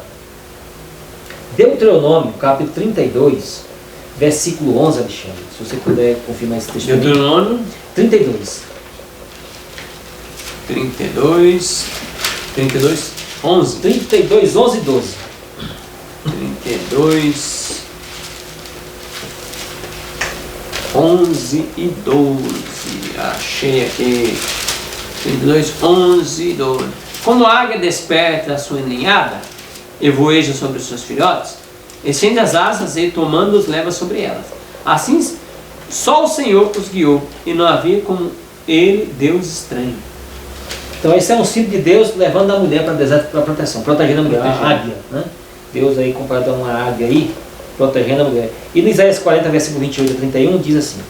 Deuteronômio, capítulo 32, versículo 11, Alexandre, se você puder confirmar esse texto. Deuteronômio 32. 11. 32, 11 e 12. 32, 11 e 12. Achei aqui. 32, 11 e 12. Como a águia desperta a sua ninhada e voeja sobre os seus filhotes, estende as asas e, tomando-os, leva sobre elas. Assim, só o Senhor os guiou, e não havia como ele Deus estranho. Então esse é um símbolo de Deus levando a mulher para o deserto para proteção, protegendo a mulher, a águia, né? Deus aí comparado a uma águia aí, protegendo a mulher. E no Isaías 40, versículo 28 a 31, diz assim: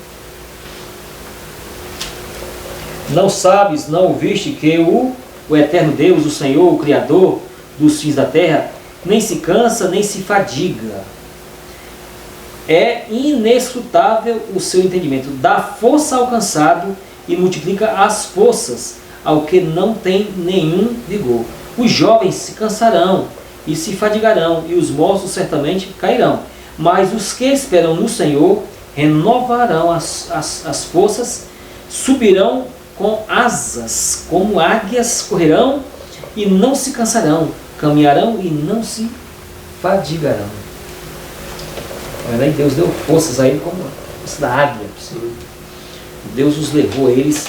Não sabes, não ouviste que o eterno Deus, o Senhor, o Criador dos fins da terra, nem se cansa, nem se fadiga. É inescrutável o seu entendimento, dá força ao cansado e multiplica as forças ao que não tem nenhum vigor. Os jovens se cansarão e se fadigarão, e os moços certamente cairão. Mas os que esperam no Senhor renovarão as forças, subirão com asas, como águias, correrão e não se cansarão, caminharão e não se fadigarão. Deus deu forças a ele como força da águia. Deus os levou eles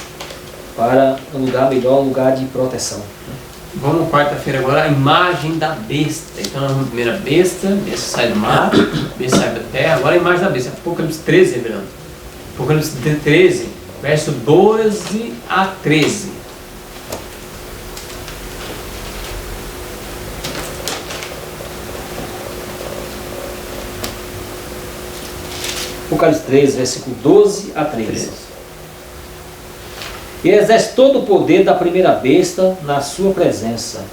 para um lugar melhor, um lugar de proteção. Vamos quarta-feira agora, a imagem da besta. Então, a primeira besta sai do mar, besta sai da terra, agora a imagem da besta. Apocalipse 13, revelando. Apocalipse 13, verso 12 a 13. Apocalipse 13, versículo 12 a 13. E exerce todo o poder da primeira besta na sua presença,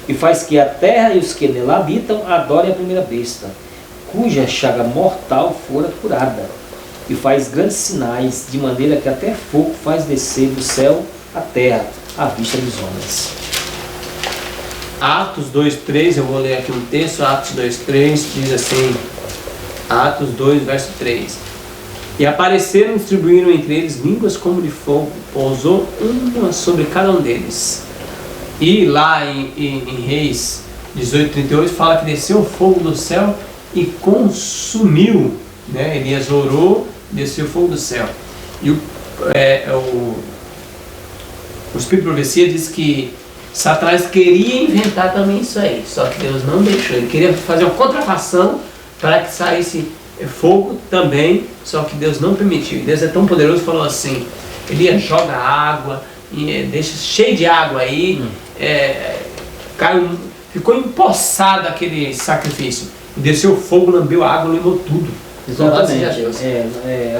e faz que a terra e os que nela habitam adorem a primeira besta, cuja chaga mortal fora curada, e faz grandes sinais, de maneira que até fogo faz descer do céu à terra, à vista dos homens. Atos 2:3, eu vou ler aqui um texto, Atos 2:3, diz assim, Atos 2, verso 3. E apareceram e distribuíram entre eles línguas como de fogo, pousou uma sobre cada um deles. E lá em Reis 18:38 fala que desceu o fogo do céu e consumiu, né? Elias orou, desceu o fogo do céu. E o Espírito de Profecia diz que Satanás queria inventar também isso aí, só que Deus não deixou. Ele queria fazer uma contrafação para que saísse fogo também, só que Deus não permitiu. Deus é tão poderoso, falou assim: Elias, joga água, deixa cheio de água aí, ficou empoçado aquele sacrifício, desceu fogo, lambeu a água, levou tudo. Exatamente.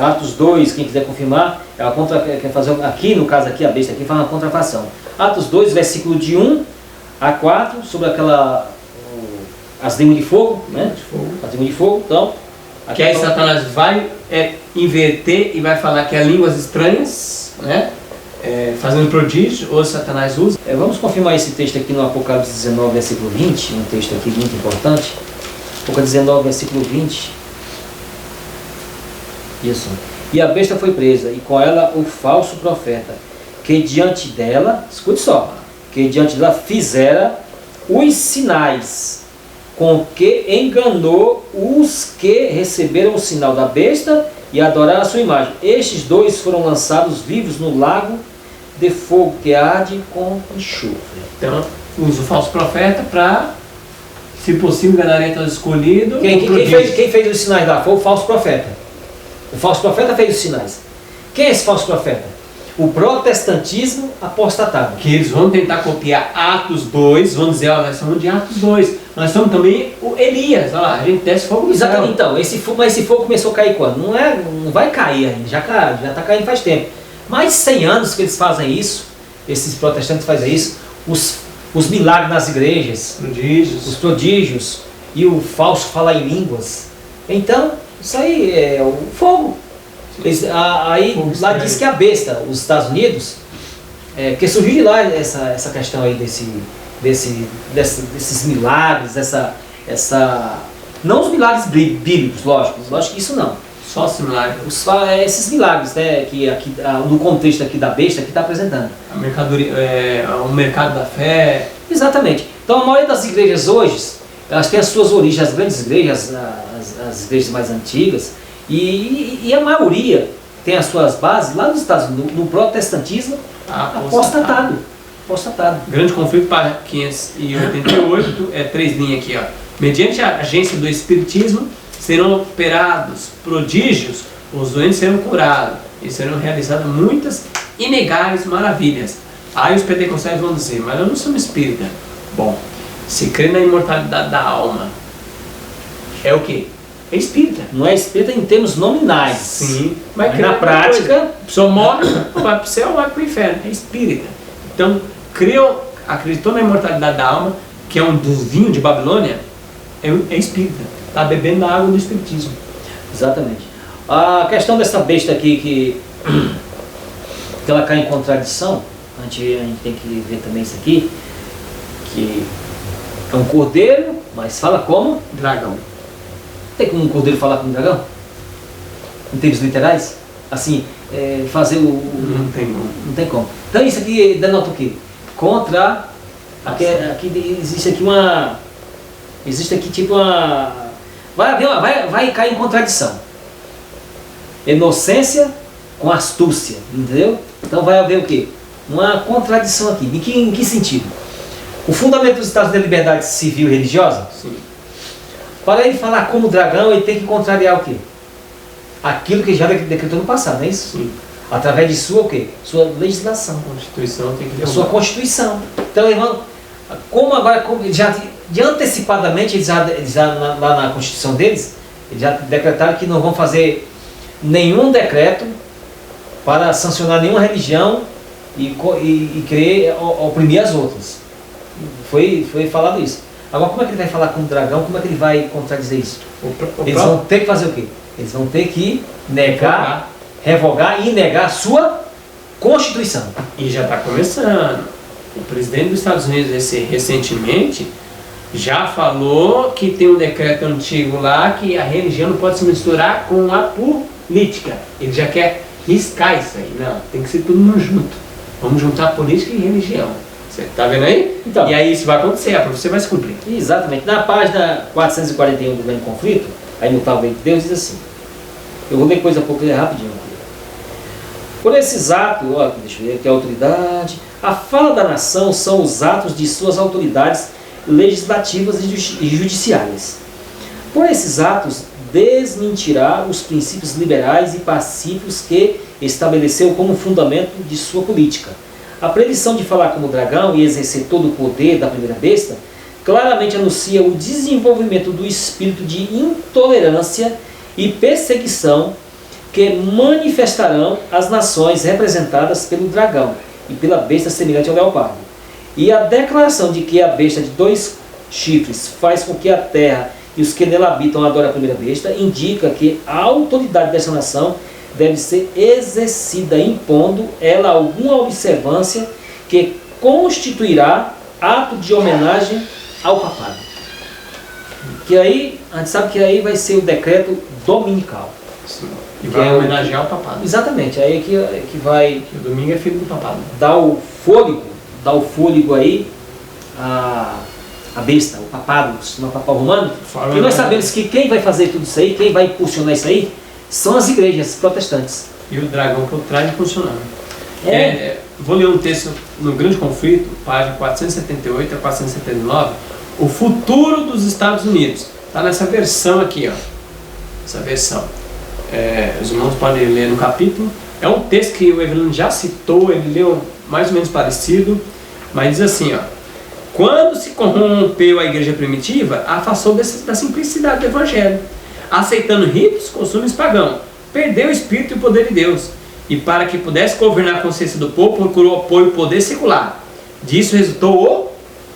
Atos 2, quem quiser confirmar, quer fazer aqui, no caso aqui, a besta aqui faz uma contrafação. Atos 2, versículo de 1 a 4, sobre as línguas de fogo, né? As línguas de fogo, então. Que aí Satanás vai inverter e vai falar que é línguas estranhas, né? Fazendo prodígio, ou Satanás usa. Vamos confirmar esse texto aqui no Apocalipse 19, versículo 20, um texto aqui muito importante. Apocalipse 19, versículo 20. Isso. E a besta foi presa, e com ela o falso profeta, que diante dela, escute só, que diante dela fizera os sinais, com que enganou os que receberam o sinal da besta e adoraram a sua imagem. Estes dois foram lançados vivos no lago de fogo que arde com enxofre. Então, usa o falso profeta para, se possível, enganar todos os escolhidos. Quem fez os sinais lá foi o falso profeta. O falso profeta fez os sinais. Quem é esse falso profeta? O protestantismo apostatado. Que eles vão tentar copiar Atos 2, vão dizer, nós estamos de Atos 2. Nós somos também o Elias, olha lá, a gente desce fogo do céu. Exatamente, então, mas esse fogo começou a cair quando? Não vai cair ainda, já está caindo faz tempo. Mais de 100 anos que eles fazem isso, esses protestantes fazem isso, os milagres nas igrejas, os prodígios, e o falso falar em línguas. Então, isso aí é o fogo. Lá diz que a besta, os Estados Unidos, porque surgiu de lá essa questão aí desses milagres, não os milagres bíblicos, lógico que isso não. Só os milagres. Esses milagres, né, que aqui, no contexto aqui da besta, que está apresentando. A mercadoria, o mercado da fé. Exatamente. Então a maioria das igrejas hoje, elas têm as suas origens, as grandes igrejas, as igrejas mais antigas, e a maioria tem as suas bases lá nos Estados Unidos, no protestantismo apostatado. Grande conflito para 588, 3 linhas aqui, ó. Mediante a agência do Espiritismo, serão operados prodígios, os doentes serão curados, e serão realizadas muitas inegáveis maravilhas. Aí os pentecostais vão dizer, mas eu não sou espírita. Bom, se crê na imortalidade da alma, é o quê? É espírita. Não é espírita em termos nominais. Sim, mas na prática, a pessoa morre, vai para o céu ou vai para o inferno. É espírita. Então, acreditou na imortalidade da alma, que é um dos vinhos de Babilônia, é espírita. Está bebendo da água do espiritismo. Exatamente. A questão dessa besta aqui, que ela cai em contradição, a gente tem que ver também isso aqui, que é um cordeiro, mas fala como? Dragão. Tem como um cordeiro falar como um dragão? Em termos literais? Assim, fazer o... Não tem como. Não tem como. Então isso aqui denota o quê? Contra... Aqui existe aqui uma... Existe aqui tipo uma... Vai cair em contradição. Inocência com astúcia, entendeu? Então vai haver o quê? Uma contradição aqui. Em que sentido? O fundamento dos Estados da liberdade civil e religiosa? Sim. Para ele falar como dragão, ele tem que contrariar o quê? Aquilo que já decretou no passado, não é isso? Sim. Através de sua o quê? Sua legislação. A Constituição tem que A sua Constituição. Então, irmão, como agora, de antecipadamente, eles já lá na Constituição deles, eles já decretaram que não vão fazer nenhum decreto para sancionar nenhuma religião e querer oprimir as outras. Foi falado isso. Agora, como é que ele vai falar com o dragão? Como é que ele vai contradizer isso? Eles vão ter que fazer o quê? Eles vão ter que negar, revogar e negar a sua Constituição. E já está começando. O presidente dos Estados Unidos, recentemente, já falou que tem um decreto antigo lá que a religião não pode se misturar com a política. Ele já quer riscar isso aí. Não, tem que ser todo mundo junto. Vamos juntar política e religião. Você está vendo aí? Então, e aí isso vai acontecer, a profecia vai se cumprir. Exatamente. Na página 441 do Grande Conflito, aí no Tal Bem de Deus, diz assim. Eu vou ler coisa pouco rapidinho aqui. Por esses atos, ó, deixa eu ver aqui a autoridade. A fala da nação são os atos de suas autoridades legislativas e judiciárias. Por esses atos, desmentirá os princípios liberais e pacíficos que estabeleceu como fundamento de sua política. A previsão de falar como dragão e exercer todo o poder da primeira besta claramente anuncia o desenvolvimento do espírito de intolerância e perseguição que manifestarão as nações representadas pelo dragão e pela besta semelhante ao leopardo. E a declaração de que a besta de 2 chifres faz com que a terra e os que nela habitam adorem a primeira besta indica que a autoridade dessa nação deve ser exercida impondo ela alguma observância que constituirá ato de homenagem ao papado. Que aí, a gente sabe que aí vai ser o decreto dominical. Sim. E vai homenagear o papado. Exatamente, aí que vai... O domingo é filho do papado. Dar o fôlego aí a besta, o papado, o papal romano. E nós sabemos que quem vai fazer tudo isso aí, quem vai impulsionar isso aí, são as igrejas protestantes. E o dragão por trás funcionando. Vou ler um texto no Grande Conflito, página 478 a 479, o futuro dos Estados Unidos. Está nessa versão aqui, ó. Essa versão. Os irmãos podem ler no capítulo. É um texto que o Evelyn já citou, ele leu mais ou menos parecido, mas diz assim, ó. Quando se corrompeu a igreja primitiva, afastou da simplicidade do evangelho, aceitando ritos, costumes pagãos, perdeu o espírito e o poder de Deus, e para que pudesse governar a consciência do povo, procurou apoio o poder secular. Disso resultou o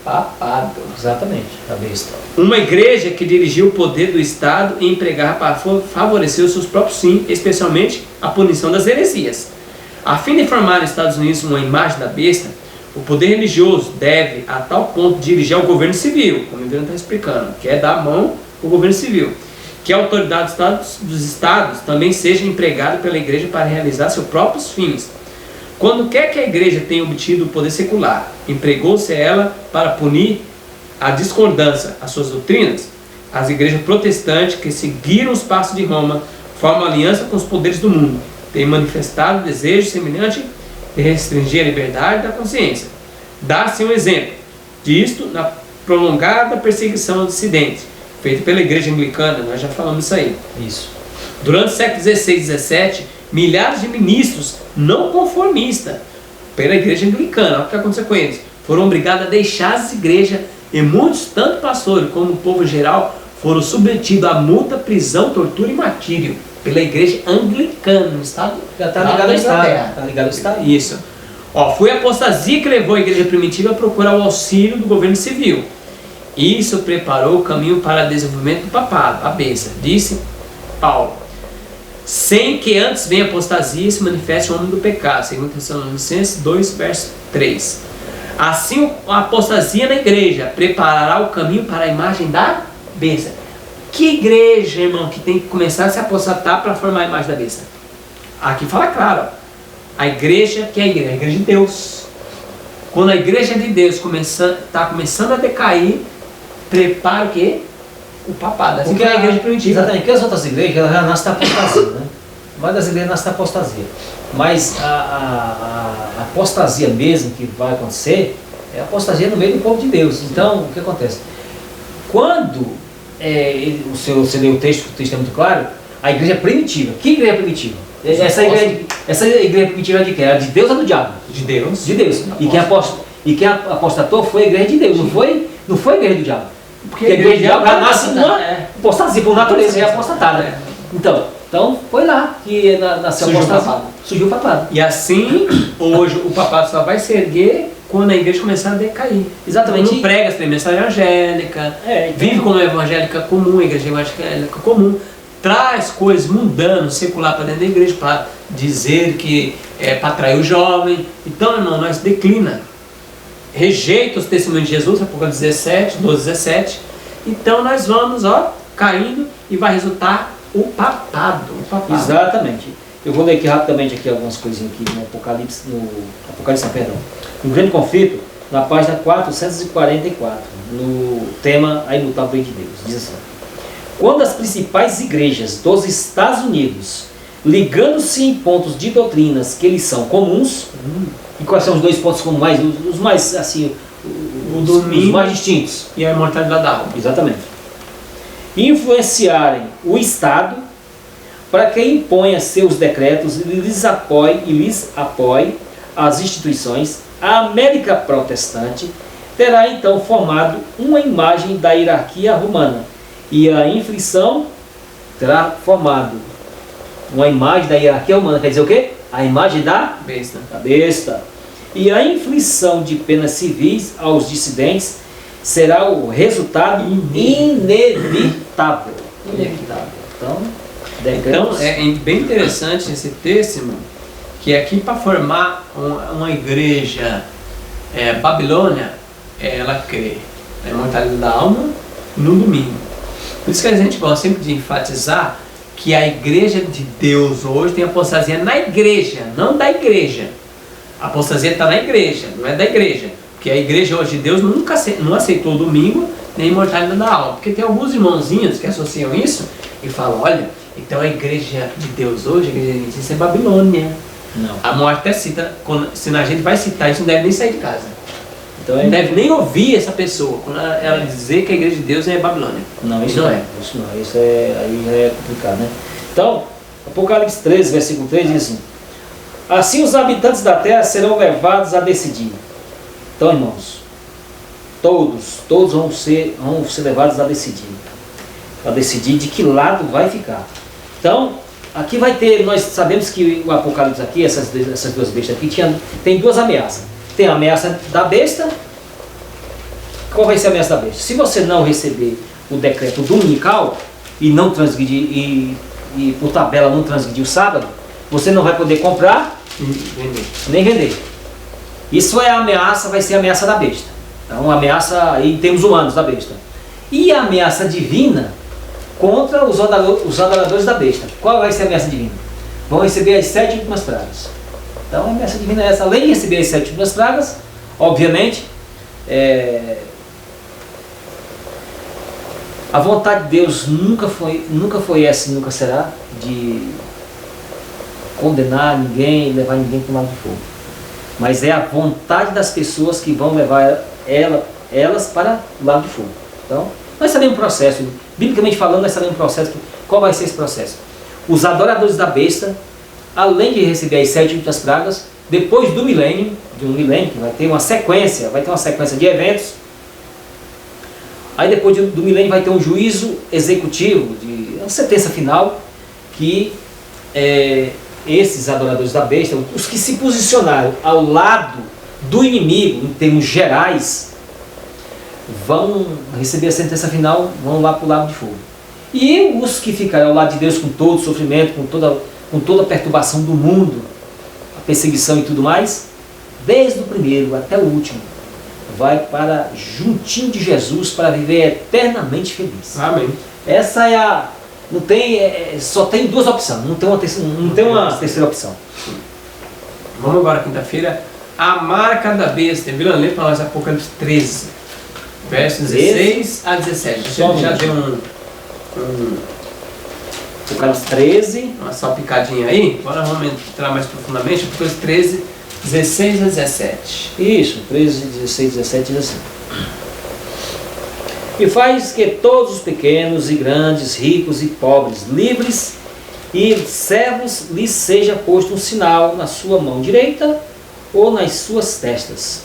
papado. Exatamente, a besta. Uma igreja que dirigiu o poder do Estado e empregava para favorecer os seus próprios fins, especialmente a punição das heresias. A fim de formar nos Estados Unidos uma imagem da besta, o poder religioso deve, a tal ponto, dirigir ao governo civil, como o Evelyn está explicando, que é dar a mão ao governo civil, que a autoridade dos estados também seja empregada pela igreja para realizar seus próprios fins. Quando quer que a igreja tenha obtido o poder secular, empregou-se ela para punir a discordância às suas doutrinas, as igrejas protestantes que seguiram os passos de Roma formam aliança com os poderes do mundo, têm manifestado desejo semelhante de restringir a liberdade da consciência. Dá-se um exemplo disto na prolongada perseguição aos dissidentes, feita pela igreja anglicana, nós já falamos isso aí. Isso. Durante o século XVI e XVII, milhares de ministros não conformistas pela igreja anglicana, olha o que aconteceu com eles, foram obrigados a deixar as igrejas, e muitos, tanto pastores como o povo geral, foram submetidos a multa, prisão, tortura e martírio pela igreja anglicana no estado. Já está ligado ao Estado. Está ligado ao Estado. Isso. Ó, foi a apostasia que levou a igreja primitiva a procurar o auxílio do governo civil. Isso preparou o caminho para o desenvolvimento do papado, a besta, disse Paulo. Sem que antes venha a apostasia e se manifeste o homem do pecado, segundo Tessalonicenses 2, verso 3. Assim, a apostasia na igreja preparará o caminho para a imagem da besta. Que igreja, irmão, que tem que começar a se apostatar para formar a imagem da besta? Aqui fala claro, ó. A igreja, que é a igreja? A igreja de Deus. Quando a igreja de Deus está começando a decair, prepara o quê? O papado. Assim Porque que é a igreja primitiva. Exatamente, porque as outras igrejas elas já nascem da apostasia, né? A maioria das igrejas nasce da apostasia. Mas a apostasia mesmo que vai acontecer é a apostasia no meio do povo de Deus. Então, o que acontece? Quando você lê o texto é muito claro, a igreja primitiva. Que igreja primitiva? Essa igreja primitiva é de quem? Era de Deus ou do diabo? De Deus. De Deus. E quem apostatou foi a igreja de Deus, não foi a igreja do diabo. Porque a igreja do diabo já nasce uma apostasia, por natureza, já é apostatada. Então foi lá que nasceu a apostasia. Surgiu o papado. E assim, hoje, o papado só vai se erguer quando a igreja começar a decair. Exatamente. Não prega a mensagem evangélica, vive como evangélica comum, a igreja evangélica comum, traz coisas mundanas, secular para dentro da igreja, para dizer que é para atrair o jovem. Então, irmão, nós declina. Rejeita os testemunhos de Jesus, Apocalipse 17, 12, 17. Então nós vamos, caindo e vai resultar o papado. Exatamente. Eu vou ler aqui rapidamente algumas coisinhas aqui no Apocalipse, no Grande Conflito, na página 444, no tema A Imutável Lei de Deus. Diz assim: quando as principais igrejas dos Estados Unidos, ligando-se em pontos de doutrinas que lhes são comuns, e quais são os dois pontos comuns, os mais assim, os mais distintos? E a imortalidade da alma. Exatamente. Influenciarem o Estado para que imponha seus decretos e lhes apoie as instituições, a América protestante terá então formado uma imagem da hierarquia romana, e a inflição terá formado uma imagem da hierarquia romana. Quer dizer o quê? A imagem da besta. E a inflição de penas civis aos dissidentes será o resultado inevitável. Então é bem interessante esse texto, irmão, que aqui para formar uma igreja Babilônia, ela crê na imortalidade da alma no domingo. Por isso que a gente gosta sempre de enfatizar que a igreja de Deus hoje tem apostasia na igreja, não da igreja. A apostasia está na igreja, não é da igreja. Porque a igreja hoje de Deus nunca não aceitou o domingo nem a imortalidade da alma. Porque tem alguns irmãozinhos que associam isso e falam, olha, então a igreja de Deus hoje, a igreja adventista é Babilônia. Não. A morte até cita, se a gente vai citar isso, não deve nem sair de casa. Então não deve nem ouvir essa pessoa quando ela dizer que a igreja de Deus é Babilônia. Não, isso não é. Isso não é. Isso aí já é complicado, né? Então, Apocalipse 13, versículo 3 diz assim: assim os habitantes da terra serão levados a decidir. Então, irmãos, todos vão ser levados a decidir de que lado vai ficar. Então, aqui vai ter, nós sabemos que o Apocalipse aqui, essas duas bestas aqui, tem duas ameaças. Tem a ameaça da besta. Qual vai ser a ameaça da besta? Se você não receber o decreto dominical e não transgredir, e por tabela não transgredir o sábado, você não vai poder comprar nem vender. Isso é a ameaça, vai ser a ameaça da besta. Então, uma ameaça em termos humanos da besta. E a ameaça divina contra os adoradores da besta. Qual vai ser a ameaça divina? Vão receber as 7 últimas pragas. Então a ameaça divina é essa. Além de receber as 7 últimas pragas, obviamente, A vontade de Deus nunca foi essa e nunca será de condenar ninguém, levar ninguém para o lago de fogo. Mas é a vontade das pessoas que vão levar elas para o lago de fogo. Então, nós sabemos o processo, biblicamente falando, nós sabemos o processo. Qual vai ser esse processo? Os adoradores da besta, além de receber as 7 últimas pragas, depois do milênio, de um milênio, que vai ter uma sequência de eventos. Aí depois do milênio vai ter um juízo executivo, uma sentença final, que esses adoradores da besta, os que se posicionaram ao lado do inimigo, em termos gerais, vão receber a sentença final, vão lá para o lago de fogo. E os que ficarem ao lado de Deus com todo o sofrimento, com toda a perturbação do mundo, a perseguição e tudo mais, desde o primeiro até o último, vai para juntinho de Jesus para viver eternamente feliz. Amém. Essa é a... só tem duas opções, não tem uma terceira opção. Vamos agora, quinta-feira, a marca da besta. Vila, lê para nós Apocalipse 13, versos 16 a 17. A gente já deu Apocalipse 13. uma salpicadinha aí. Agora vamos entrar mais profundamente. Apocalipse 13, 16 a 17. Isso, 13, 16, 17 diz assim. E faz que todos os pequenos e grandes, ricos e pobres, livres e servos, lhes seja posto um sinal na sua mão direita ou nas suas testas,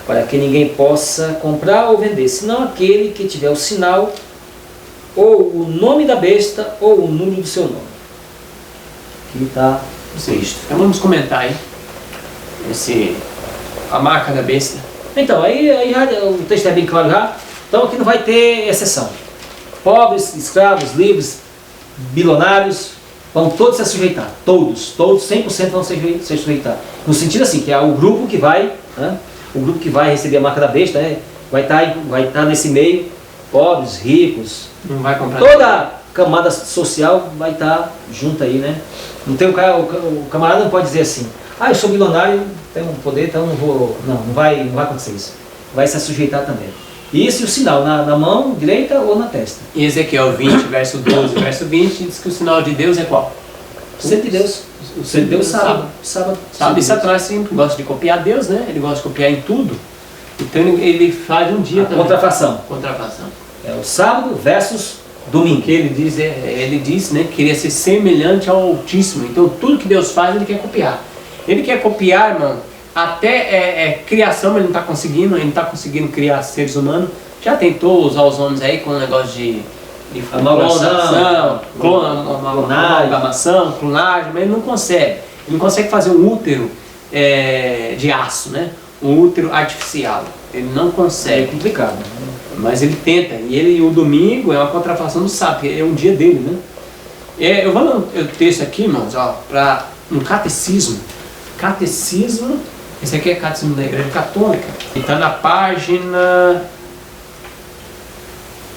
para que ninguém possa comprar ou vender, senão aquele que tiver o sinal, ou o nome da besta, ou o número do seu nome. Aqui está o texto. Então vamos comentar aí a marca da besta. Então, aí já, o texto é bem claro já. Então aqui não vai ter exceção. Pobres, escravos, livres, bilionários, vão todos se sujeitar. Todos, 100% vão se sujeitar. No sentido assim, que é o grupo que vai, né, o grupo que vai receber a marca da besta, né, vai estar nesse meio, pobres, ricos, Não vai comprar. toda a camada social vai estar junto aí, né? Não tem o camarada não pode dizer assim, eu sou bilionário, tenho um poder, então não vou. Não vai acontecer isso. Vai se sujeitar também. Isso e o sinal na mão direita ou na testa. Em Ezequiel 20, verso 12, verso 20, diz que o sinal de Deus é qual? O ser de Deus. O ser de Deus sábado. E Satanás sempre gosta de copiar Deus, né? Ele gosta de copiar em tudo. Então ele faz um dia também. Contrafação. É o sábado versus domingo. Que ele diz, né, que queria ser semelhante ao Altíssimo. Então tudo que Deus faz, ele quer copiar. Ele quer copiar, irmão, até criação ele não está conseguindo criar seres humanos. Já tentou usar os homens aí com um negócio de clonagem, mas ele não consegue. Ele não consegue fazer um útero de aço, né? Um útero artificial. Ele não consegue. É complicado. Mas ele tenta. E o domingo é uma contrafação do sábado, é um dia dele, né? Eu vou ler o texto aqui, irmãos, para um catecismo. Catecismo, esse aqui é Catecismo da Igreja Católica. E está na página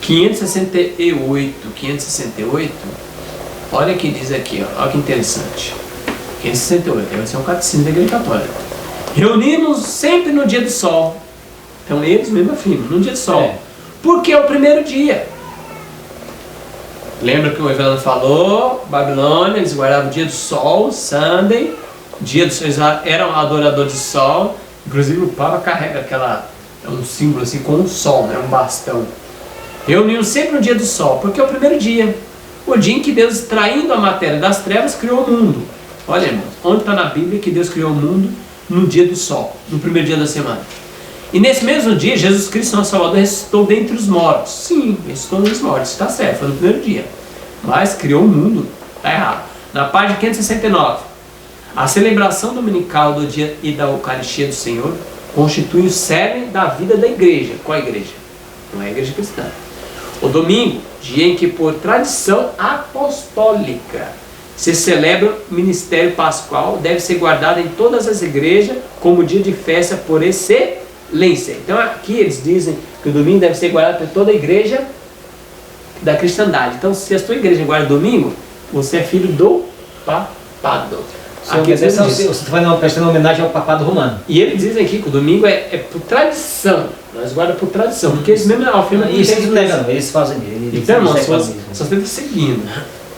568. Olha o que diz aqui, olha que interessante. 568, esse é o Catecismo da Igreja Católica. Reunimos sempre no dia do sol. Então eles mesmo afirmam, no dia do sol. Porque é o primeiro dia. Lembra que o Evelano falou, Babilônia, eles guardavam o dia do sol, Sunday. Dia do sol, eles eram adoradores do sol. Inclusive o Papa carrega um símbolo assim com um sol, né, um bastão. Reuniam sempre no dia do sol, porque é o primeiro dia. O dia em que Deus, extraindo a matéria das trevas, criou o mundo. Olha, irmãos, onde está na Bíblia que Deus criou o mundo? No dia do sol, no primeiro dia da semana. E nesse mesmo dia, Jesus Cristo, nosso Salvador, ressuscitou dentre os mortos. Sim, ressuscitou dentre os mortos, está certo, foi no primeiro dia. Mas criou o mundo, está errado. Na página 569. A celebração dominical do dia e da Eucaristia do Senhor constitui o cerne da vida da igreja. Qual a igreja? Não é a igreja cristã. O domingo, dia em que por tradição apostólica se celebra o ministério pascual, deve ser guardado em todas as igrejas como dia de festa por excelência. Então aqui eles dizem que o domingo deve ser guardado por toda a igreja da cristandade. Então se a sua igreja guarda domingo, você é filho do papado. Aqui você está prestando homenagem ao papado romano. E eles dizem aqui que o domingo é por tradição. Nós guardamos por tradição. Porque eles mesmo afirmam que Isso eles não negam, eles fazem mesmo. Então, irmão, só você está seguindo.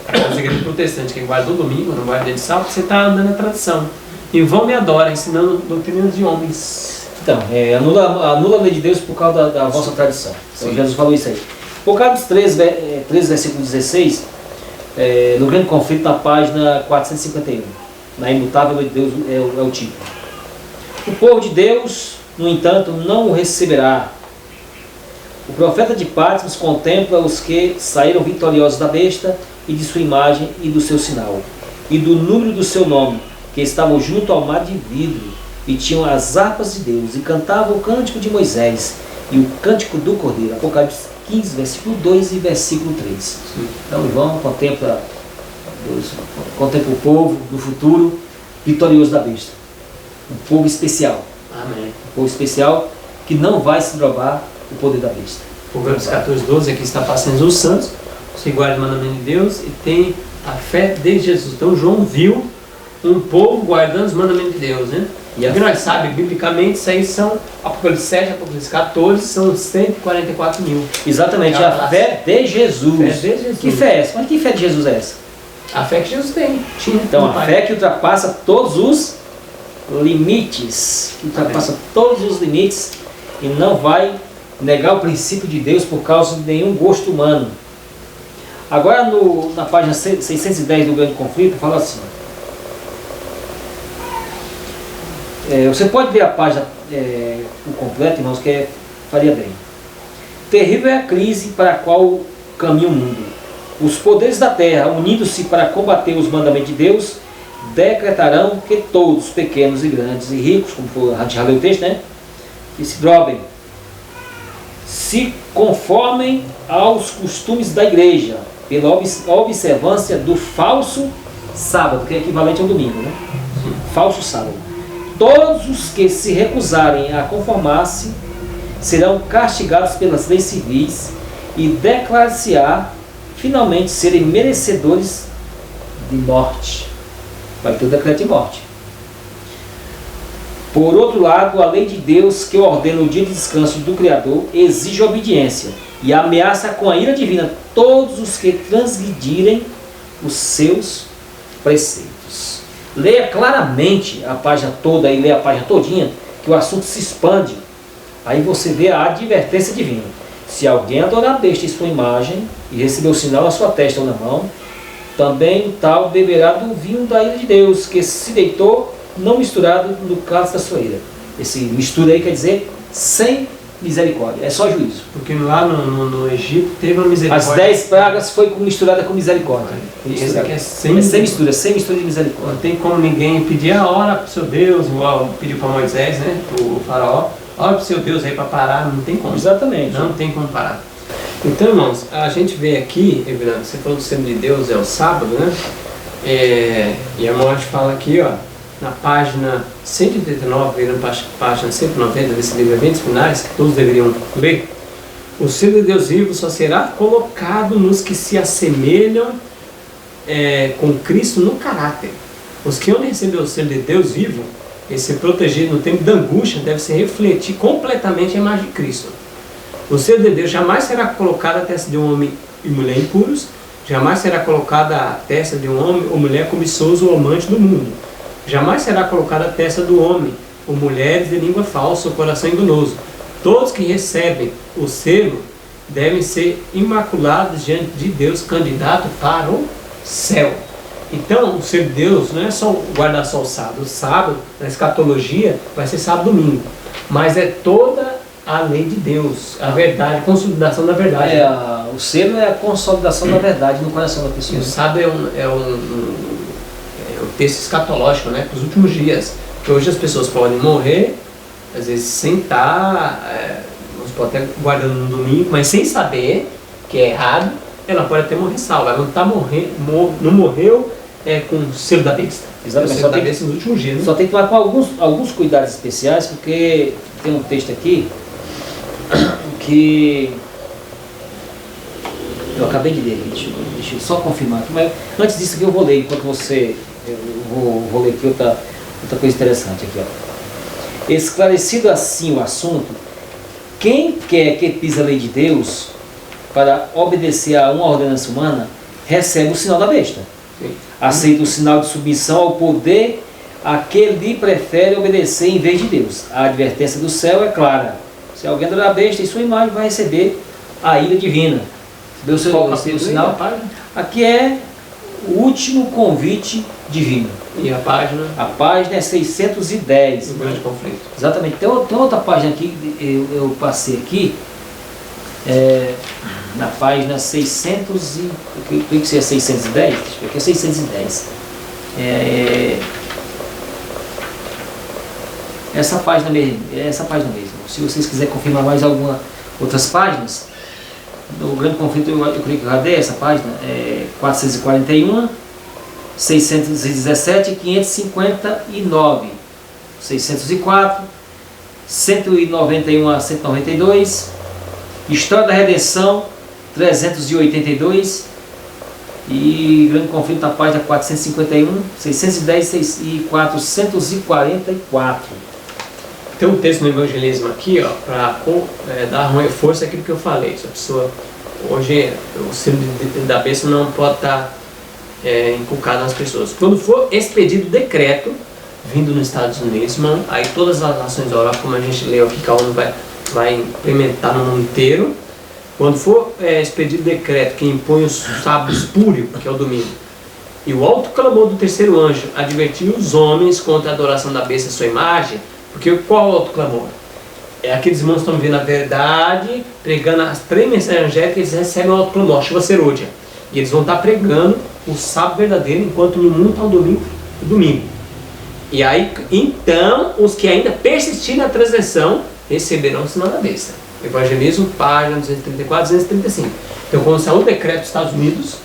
As igrejas protestantes que guardam o domingo, não guardam dia de sábado, você está andando na tradição. E vão me adorar, ensinando doutrinas de homens. Então, anula a lei de Deus por causa da vossa tradição. Então, Jesus falou isso aí. Apocalipse 3, versículo 16, no grande conflito, na página 451. Na imutável lei de Deus é o tipo. O povo de Deus, no entanto, não o receberá. O profeta de Patmos contempla os que saíram vitoriosos da besta e de sua imagem e do seu sinal, e do número do seu nome, que estavam junto ao mar de vidro, e tinham as harpas de Deus, e cantavam o cântico de Moisés, e o cântico do Cordeiro. Apocalipse 15, versículo 2 e versículo 3. Então, João contempla o povo do futuro vitorioso da besta. Um povo especial. Amém. Um povo especial que não vai se drogar o poder da besta. Provérbios 14, 12, aqui está passando os santos, se guarda o mandamento de Deus e tem a fé de Jesus. Então João viu um povo guardando os mandamentos de Deus, né? E que nós sabemos, biblicamente, isso aí são Apocalipse 7, Apocalipse 14, são 144 mil. Exatamente, a fé de Jesus. Fé de Jesus. Que fé é essa? Mas que fé de Jesus é essa? A fé que Jesus tem. Então, a fé que ultrapassa todos os limites. Que ultrapassa todos os limites e não vai negar o princípio de Deus por causa de nenhum gosto humano. Agora, na página 610 do Grande Conflito, fala assim. Você pode ver a página por completo, irmãos, que faria bem. Terrível é a crise para a qual caminha o mundo. Os poderes da terra, unindo-se para combater os mandamentos de Deus, decretarão que todos, pequenos e grandes e ricos, como a gente já leu o texto, né? Que se drobem, se conformem aos costumes da igreja, pela observância do falso sábado, que é equivalente ao domingo, né? Falso sábado. Todos os que se recusarem a conformar-se serão castigados pelas leis civis e declarar-se-á finalmente serem merecedores de morte. Vai ter o decreto de morte. Por outro lado, a lei de Deus que ordena o dia de descanso do Criador exige obediência e ameaça com a ira divina todos os que transgredirem os seus preceitos. Leia claramente a página toda e leia a página todinha, que o assunto se expande. Aí você vê a advertência divina. Se alguém adorar a besta em sua imagem e receber o sinal na sua testa ou na mão, também o tal beberá do vinho da ira de Deus, que se deitou não misturado no cálice da sua ira. Esse mistura aí quer dizer sem misericórdia, é só juízo. Porque lá no Egito teve uma misericórdia. As 10 pragas foi misturada com misericórdia. Esse aqui é sem mistura de misericórdia. Não tem como ninguém pedir a hora para o seu Deus, igual pediu para Moisés, né? O faraó. Olha para o seu Deus aí para parar, não tem como. Exatamente. Não tem como parar. Então, irmãos, a gente vê aqui, Everano, você falou do selo de Deus é o sábado, né? E a morte fala aqui, ó, na página 189, virando página 190 desse livro Eventos Finais, que todos deveriam ler. O selo de Deus vivo só será colocado nos que se assemelham com Cristo no caráter. Os que onde receber o selo de Deus vivo, e ser protegido no tempo da angústia, deve se refletir completamente a imagem de Cristo. O selo de Deus jamais será colocado à testa de um homem e mulher impuros, jamais será colocada à testa de um homem ou mulher cobiçoso ou amante do mundo, jamais será colocada à testa do homem ou mulheres de língua falsa ou coração enganoso. Todos que recebem o selo devem ser imaculados diante de Deus, candidato para o céu. Então, o selo de Deus não é só guardar só o sábado. O sábado, na escatologia, vai ser sábado e domingo. Mas é toda a lei de Deus, a verdade, a consolidação da verdade. O selo é a consolidação da verdade no coração da pessoa. E o sábado é o texto escatológico, né, para os últimos dias. Que hoje as pessoas podem morrer, às vezes sem estar, pode até guardando no domingo, mas sem saber que é errado, ela pode até morrer salva. Ela não morreu com o selo da besta. Exatamente. O selo da besta nos últimos dias. Né? Só tem que tomar com alguns cuidados especiais, porque tem um texto aqui que eu acabei de ler, deixa eu só confirmar. Mas antes disso aqui eu vou ler enquanto você Eu vou ler aqui outra coisa interessante aqui, ó. Esclarecido assim o assunto, quem quer que pise a lei de Deus para obedecer a uma ordenança humana, recebe o sinal da besta. Sim. Aceita o sinal de submissão ao poder a que lhe prefere obedecer em vez de Deus. A advertência do céu é clara. Se alguém adorar a besta em sua imagem, vai receber a ira divina. Deu o sinal? Aqui é o último convite divino. E a página? A página é 610. O grande conflito. Exatamente. Tem outra página aqui, eu passei aqui, na página 600 e... Eu creio que seja 610, deixa eu ver aqui, é 610. Essa página mesmo. Se vocês quiserem confirmar mais algumas outras páginas, o grande conflito, eu creio que eu já dei essa página, 441, 617 e 559, 604, 191 a 192, História da Redenção, 382, e grande conflito na página 451, 610 e 444. Tem um texto no evangelismo aqui, ó, para dar um reforço àquilo que eu falei. Se a pessoa, hoje, o símbolo da bênção não pode estar inculcado nas pessoas. Quando for expedido decreto, vindo nos Estados Unidos, irmão, aí todas as nações da Europa, como a gente leu aqui, que a ONU vai implementar no mundo inteiro. Quando for expedido decreto que impõe os sábados espúrio, que é o domingo, e o alto clamor do terceiro anjo advertiu os homens contra a adoração da besta à sua imagem, porque qual é o alto clamor? É aqueles irmãos que estão vivendo a verdade, pregando as 3 mensagens angélicas, eles recebem o alto clamor, chuva serôdia. E eles vão estar pregando o sábado verdadeiro, enquanto no mundo está o domingo. E aí, então, os que ainda persistirem na transgressão, receberão o sinal da besta. Evangelismo, página 234, 235. Então, quando sair um decreto dos Estados Unidos,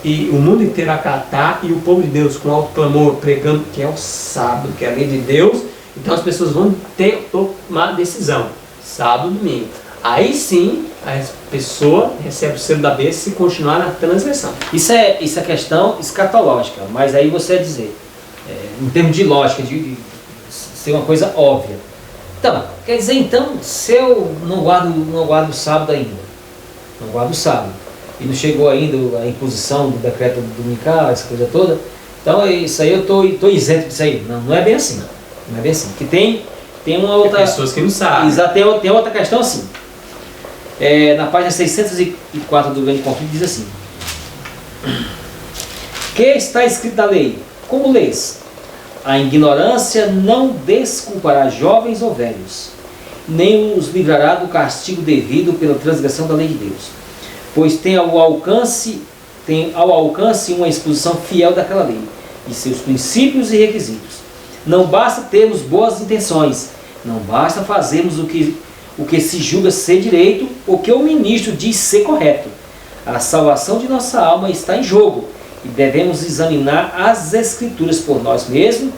e o mundo inteiro acatar, e o povo de Deus com alto clamor, pregando que é o sábado, que é a lei de Deus, então as pessoas vão ter que tomar decisão, sábado, domingo. Aí sim, a pessoa recebe o selo da besta se continuar na transgressão. Isso é questão escatológica, mas aí você vai dizer, em termos de lógica, de ser uma coisa óbvia. Então, quer dizer, então, se eu não guardo o sábado ainda, não guardo o sábado, e não chegou ainda a imposição do decreto dominical, essa coisa toda, então isso aí eu estou isento disso aí. Não é bem assim. Não é bem assim. Porque tem uma outra... Tem pessoas que não sabem. Exato, tem outra questão assim. Na página 604 do Grande Conflito diz assim: que está escrito na lei? Como lês? A ignorância não desculpará jovens ou velhos, nem os livrará do castigo devido pela transgressão da lei de Deus, pois tem ao alcance uma exposição fiel daquela lei, e seus princípios e requisitos. Não basta termos boas intenções, não basta fazermos o que se julga ser direito, ou que o ministro diz ser correto. A salvação de nossa alma está em jogo, e devemos examinar as Escrituras por nós mesmos,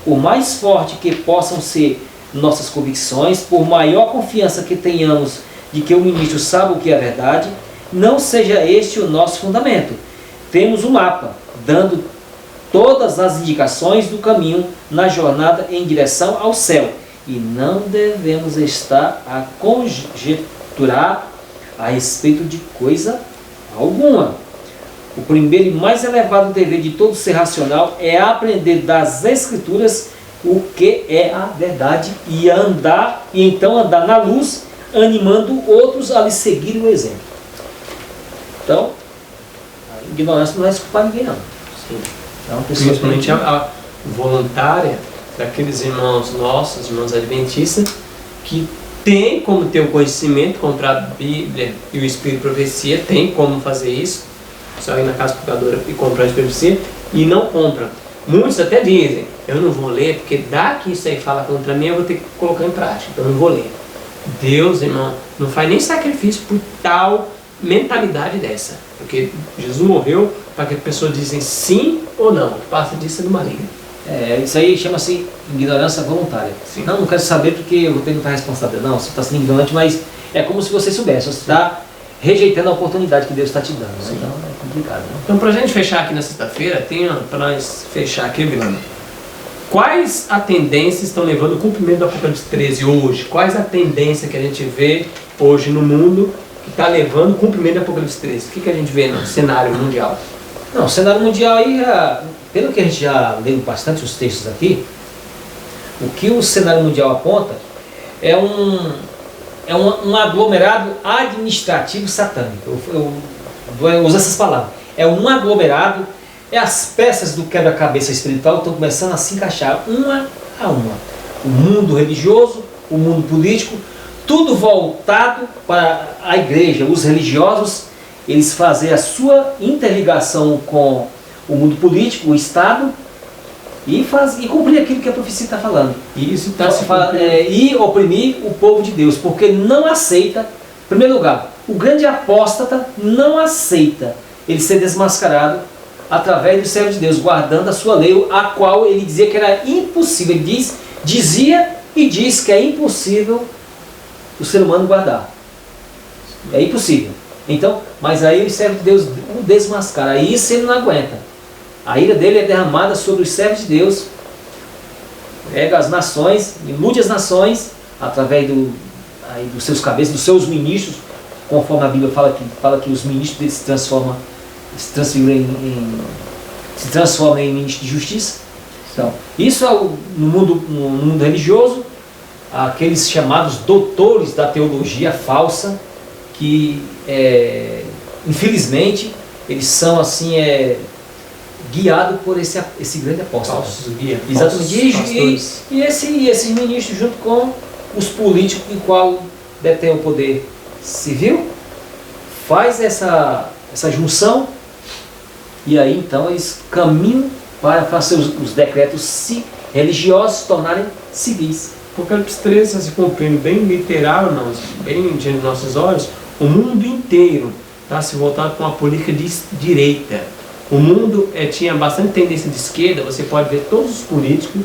por mais forte que possam ser nossas convicções, por maior confiança que tenhamos de que o ministro sabe o que é a verdade, não seja este o nosso fundamento. Temos um mapa, dando todas as indicações do caminho na jornada em direção ao céu, e não devemos estar a conjecturar a respeito de coisa alguma. O primeiro e mais elevado dever de todo ser racional é aprender das Escrituras o que é a verdade e então andar na luz, animando outros a lhe seguirem o exemplo. Então, a ignorância não vai desculpar ninguém, não. Sim. Então, Principalmente a voluntária daqueles irmãos nossos, irmãos adventistas, que tem como ter o conhecimento, comprar a Bíblia e o Espírito de Profecia, tem como fazer isso, só ir na casa pecadora e comprar o Espírito de Profecia, e não compram. Muitos até dizem, eu não vou ler, porque dá que isso aí fala contra mim, eu vou ter que colocar em prática, então eu não vou ler. Deus, irmão, não faz nem sacrifício por tal mentalidade dessa, porque Jesus morreu para que as pessoas dizem sim ou não, passa disso do maligno. Isso aí chama-se ignorância voluntária. Sim. Não quero saber porque eu vou ter que estar responsável. Não, você está sendo ignorante, mas é como se você soubesse, você está rejeitando a oportunidade que Deus está te dando. Né? Então é complicado. complicado, né? Então, para a gente fechar aqui na sexta-feira, para nós fechar aqui, Vilano, quais a tendências estão levando o cumprimento do Apocalipse 13 hoje? Quais a tendência que a gente vê hoje no mundo que está levando o cumprimento do Apocalipse 13? O que a gente vê no cenário mundial? Não, o cenário mundial aí, pelo que a gente já leu bastante os textos aqui, o que o cenário mundial aponta é um aglomerado administrativo satânico. Eu uso essas palavras. É um aglomerado, as peças do quebra-cabeça espiritual estão começando a se encaixar uma a uma. O mundo religioso, o mundo político, tudo voltado para a igreja. Os religiosos, eles fazem a sua interligação com o mundo político, o Estado, e cumprir aquilo que a profecia está falando. Isso está se e oprimir o povo de Deus, porque não aceita, em primeiro lugar, o grande apóstata não aceita ele ser desmascarado através do servo de Deus, guardando a sua lei, a qual ele dizia que era impossível. Ele dizia e diz que é impossível o ser humano guardar. É impossível. Então, mas aí o servo de Deus o desmascara, aí isso ele não aguenta. A ira dele é derramada sobre os servos de Deus, pega as nações, ilude as nações, através dos seus cabeças, dos seus ministros, conforme a Bíblia fala que os ministros deles se transformam em ministros de justiça. Então, isso é no mundo religioso, aqueles chamados doutores da teologia falsa, que infelizmente eles são assim guiados por esse grande apóstolo. Exatamente. E esses ministros, junto com os políticos, em qual detém o poder civil, faz essa junção, e aí então eles caminham para fazer os decretos religiosos se tornarem civis. O Apocalipse 13 está se cumprindo bem literal, bem diante dos nossos olhos. O mundo inteiro está se voltando com uma política de direita. O mundo tinha bastante tendência de esquerda, você pode ver todos os políticos,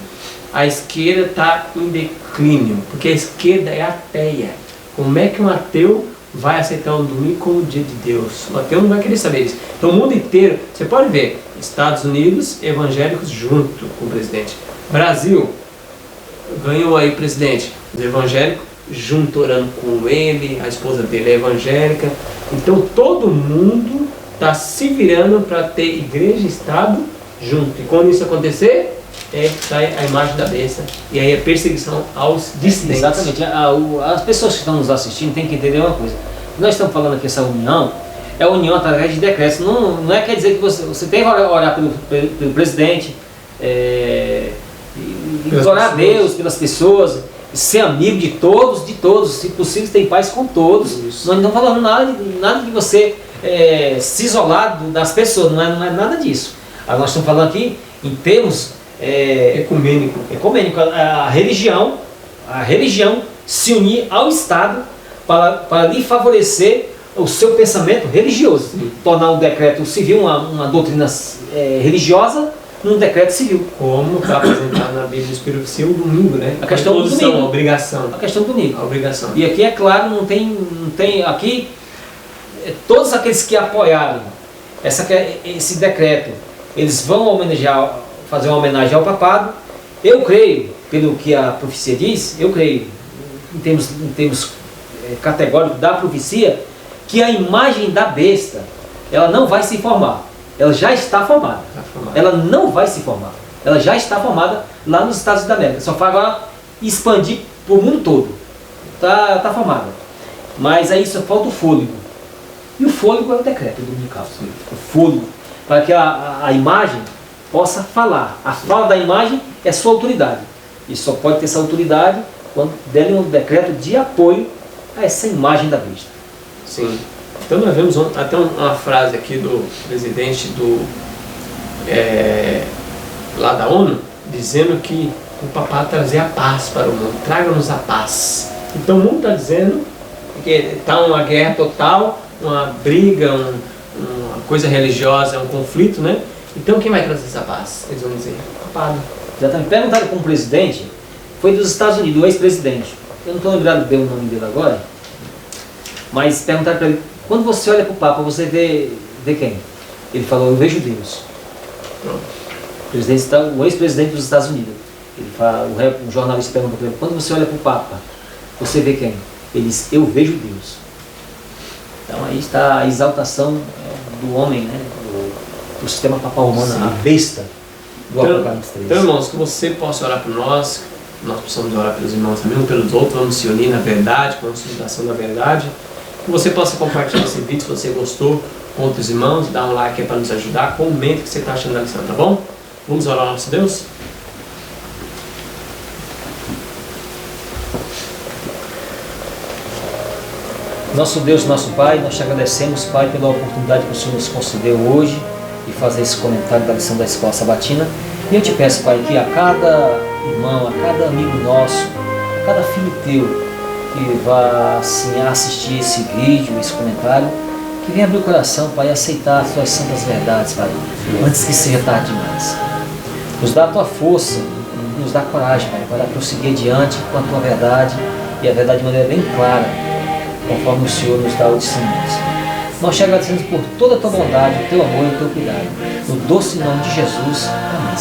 a esquerda está em declínio, porque a esquerda é ateia. Como é que um ateu vai aceitar um domingo como o dia de Deus? O ateu não vai querer saber isso. Então o mundo inteiro, você pode ver, Estados Unidos, evangélicos junto com o presidente. Brasil, ganhou aí o presidente, os evangélicos junto orando com ele, a esposa dele é evangélica. Então todo mundo está se virando para ter igreja e Estado junto. E quando isso acontecer, sai a imagem da besta. E aí a perseguição aos dissidentes. Exatamente. As pessoas que estão nos assistindo têm que entender uma coisa. Nós estamos falando aqui, essa união, é união através de decretos. Não quer dizer que você tem que orar pelo presidente, orar a Deus, pelas pessoas, ser amigo de todos, se possível ter paz com todos. Isso. Nós não estamos falando nada de você se isolar das pessoas, não é nada disso. Nós estamos falando aqui em termos ecumênico. A religião se unir ao Estado para lhe favorecer o seu pensamento religioso. Sim. Tornar um decreto civil, uma doutrina religiosa, num decreto civil. Como está apresentado na Bíblia do Espírito Santo o domingo, né? A questão do domingo. A obrigação. A questão do domingo. A obrigação. E aqui, é claro, não tem aqui, todos aqueles que apoiaram esse decreto, eles vão fazer uma homenagem ao papado. Eu creio, pelo que a profecia diz, em termos categóricos da profecia, que a imagem da besta, ela não vai se formar. Ela já está formada. Ela não vai se formar. Ela já está formada lá nos Estados Unidos da América. Só faz agora expandir para o mundo todo. Está formada. Mas aí só falta o fôlego. E o fôlego é o decreto dominical. O fôlego. Para que a imagem possa falar. A fala da imagem é sua autoridade. E só pode ter essa autoridade quando derem um decreto de apoio a essa imagem da besta. Sim. Então nós vemos até uma frase aqui do presidente lá da ONU, dizendo que o papado trazia a paz para o mundo. Traga-nos a paz. Então o mundo está dizendo que está uma guerra total, uma briga, uma coisa religiosa, um conflito, né? Então quem vai trazer essa paz? Eles vão dizer, o papado. Exatamente. Perguntaram com o presidente, foi dos Estados Unidos, o ex-presidente. Eu não estou lembrado bem o nome dele agora, mas perguntaram para ele, quando você olha para o Papa, você vê quem? Ele falou, eu vejo Deus. Pronto. O ex-presidente dos Estados Unidos. Ele fala, um jornalista pergunta para ele, quando você olha para o Papa, você vê quem? Ele diz, eu vejo Deus. Então aí está a exaltação do homem, né? do sistema papal romano, a besta do Apocalipse 3. Então, irmãos, que você possa orar por nós possamos orar pelos irmãos também, um pelos outros, vamos se unir na verdade, com a consolidação da verdade. Que você possa compartilhar esse vídeo se você gostou com outros irmãos, dá um like aí para nos ajudar, comenta o que você está achando da lição, tá bom? Vamos orar ao nosso Deus? Nosso Deus, nosso Pai, nós te agradecemos, Pai, pela oportunidade que o Senhor nos concedeu hoje de fazer esse comentário da lição da Escola Sabatina. E eu te peço, Pai, que a cada irmão, a cada amigo nosso, a cada filho teu que vá assim, assistir esse vídeo, esse comentário, que venha abrir o coração, Pai, e aceitar as tuas santas verdades, Pai, antes que seja tarde demais. Nos dá a tua força, nos dá coragem, Pai, para prosseguir adiante com a tua verdade, e a verdade de maneira bem clara, conforme o Senhor nos dá o discernimento. Nós te agradecemos por toda a tua bondade, o teu amor e o teu cuidado. No doce nome de Jesus. Amém.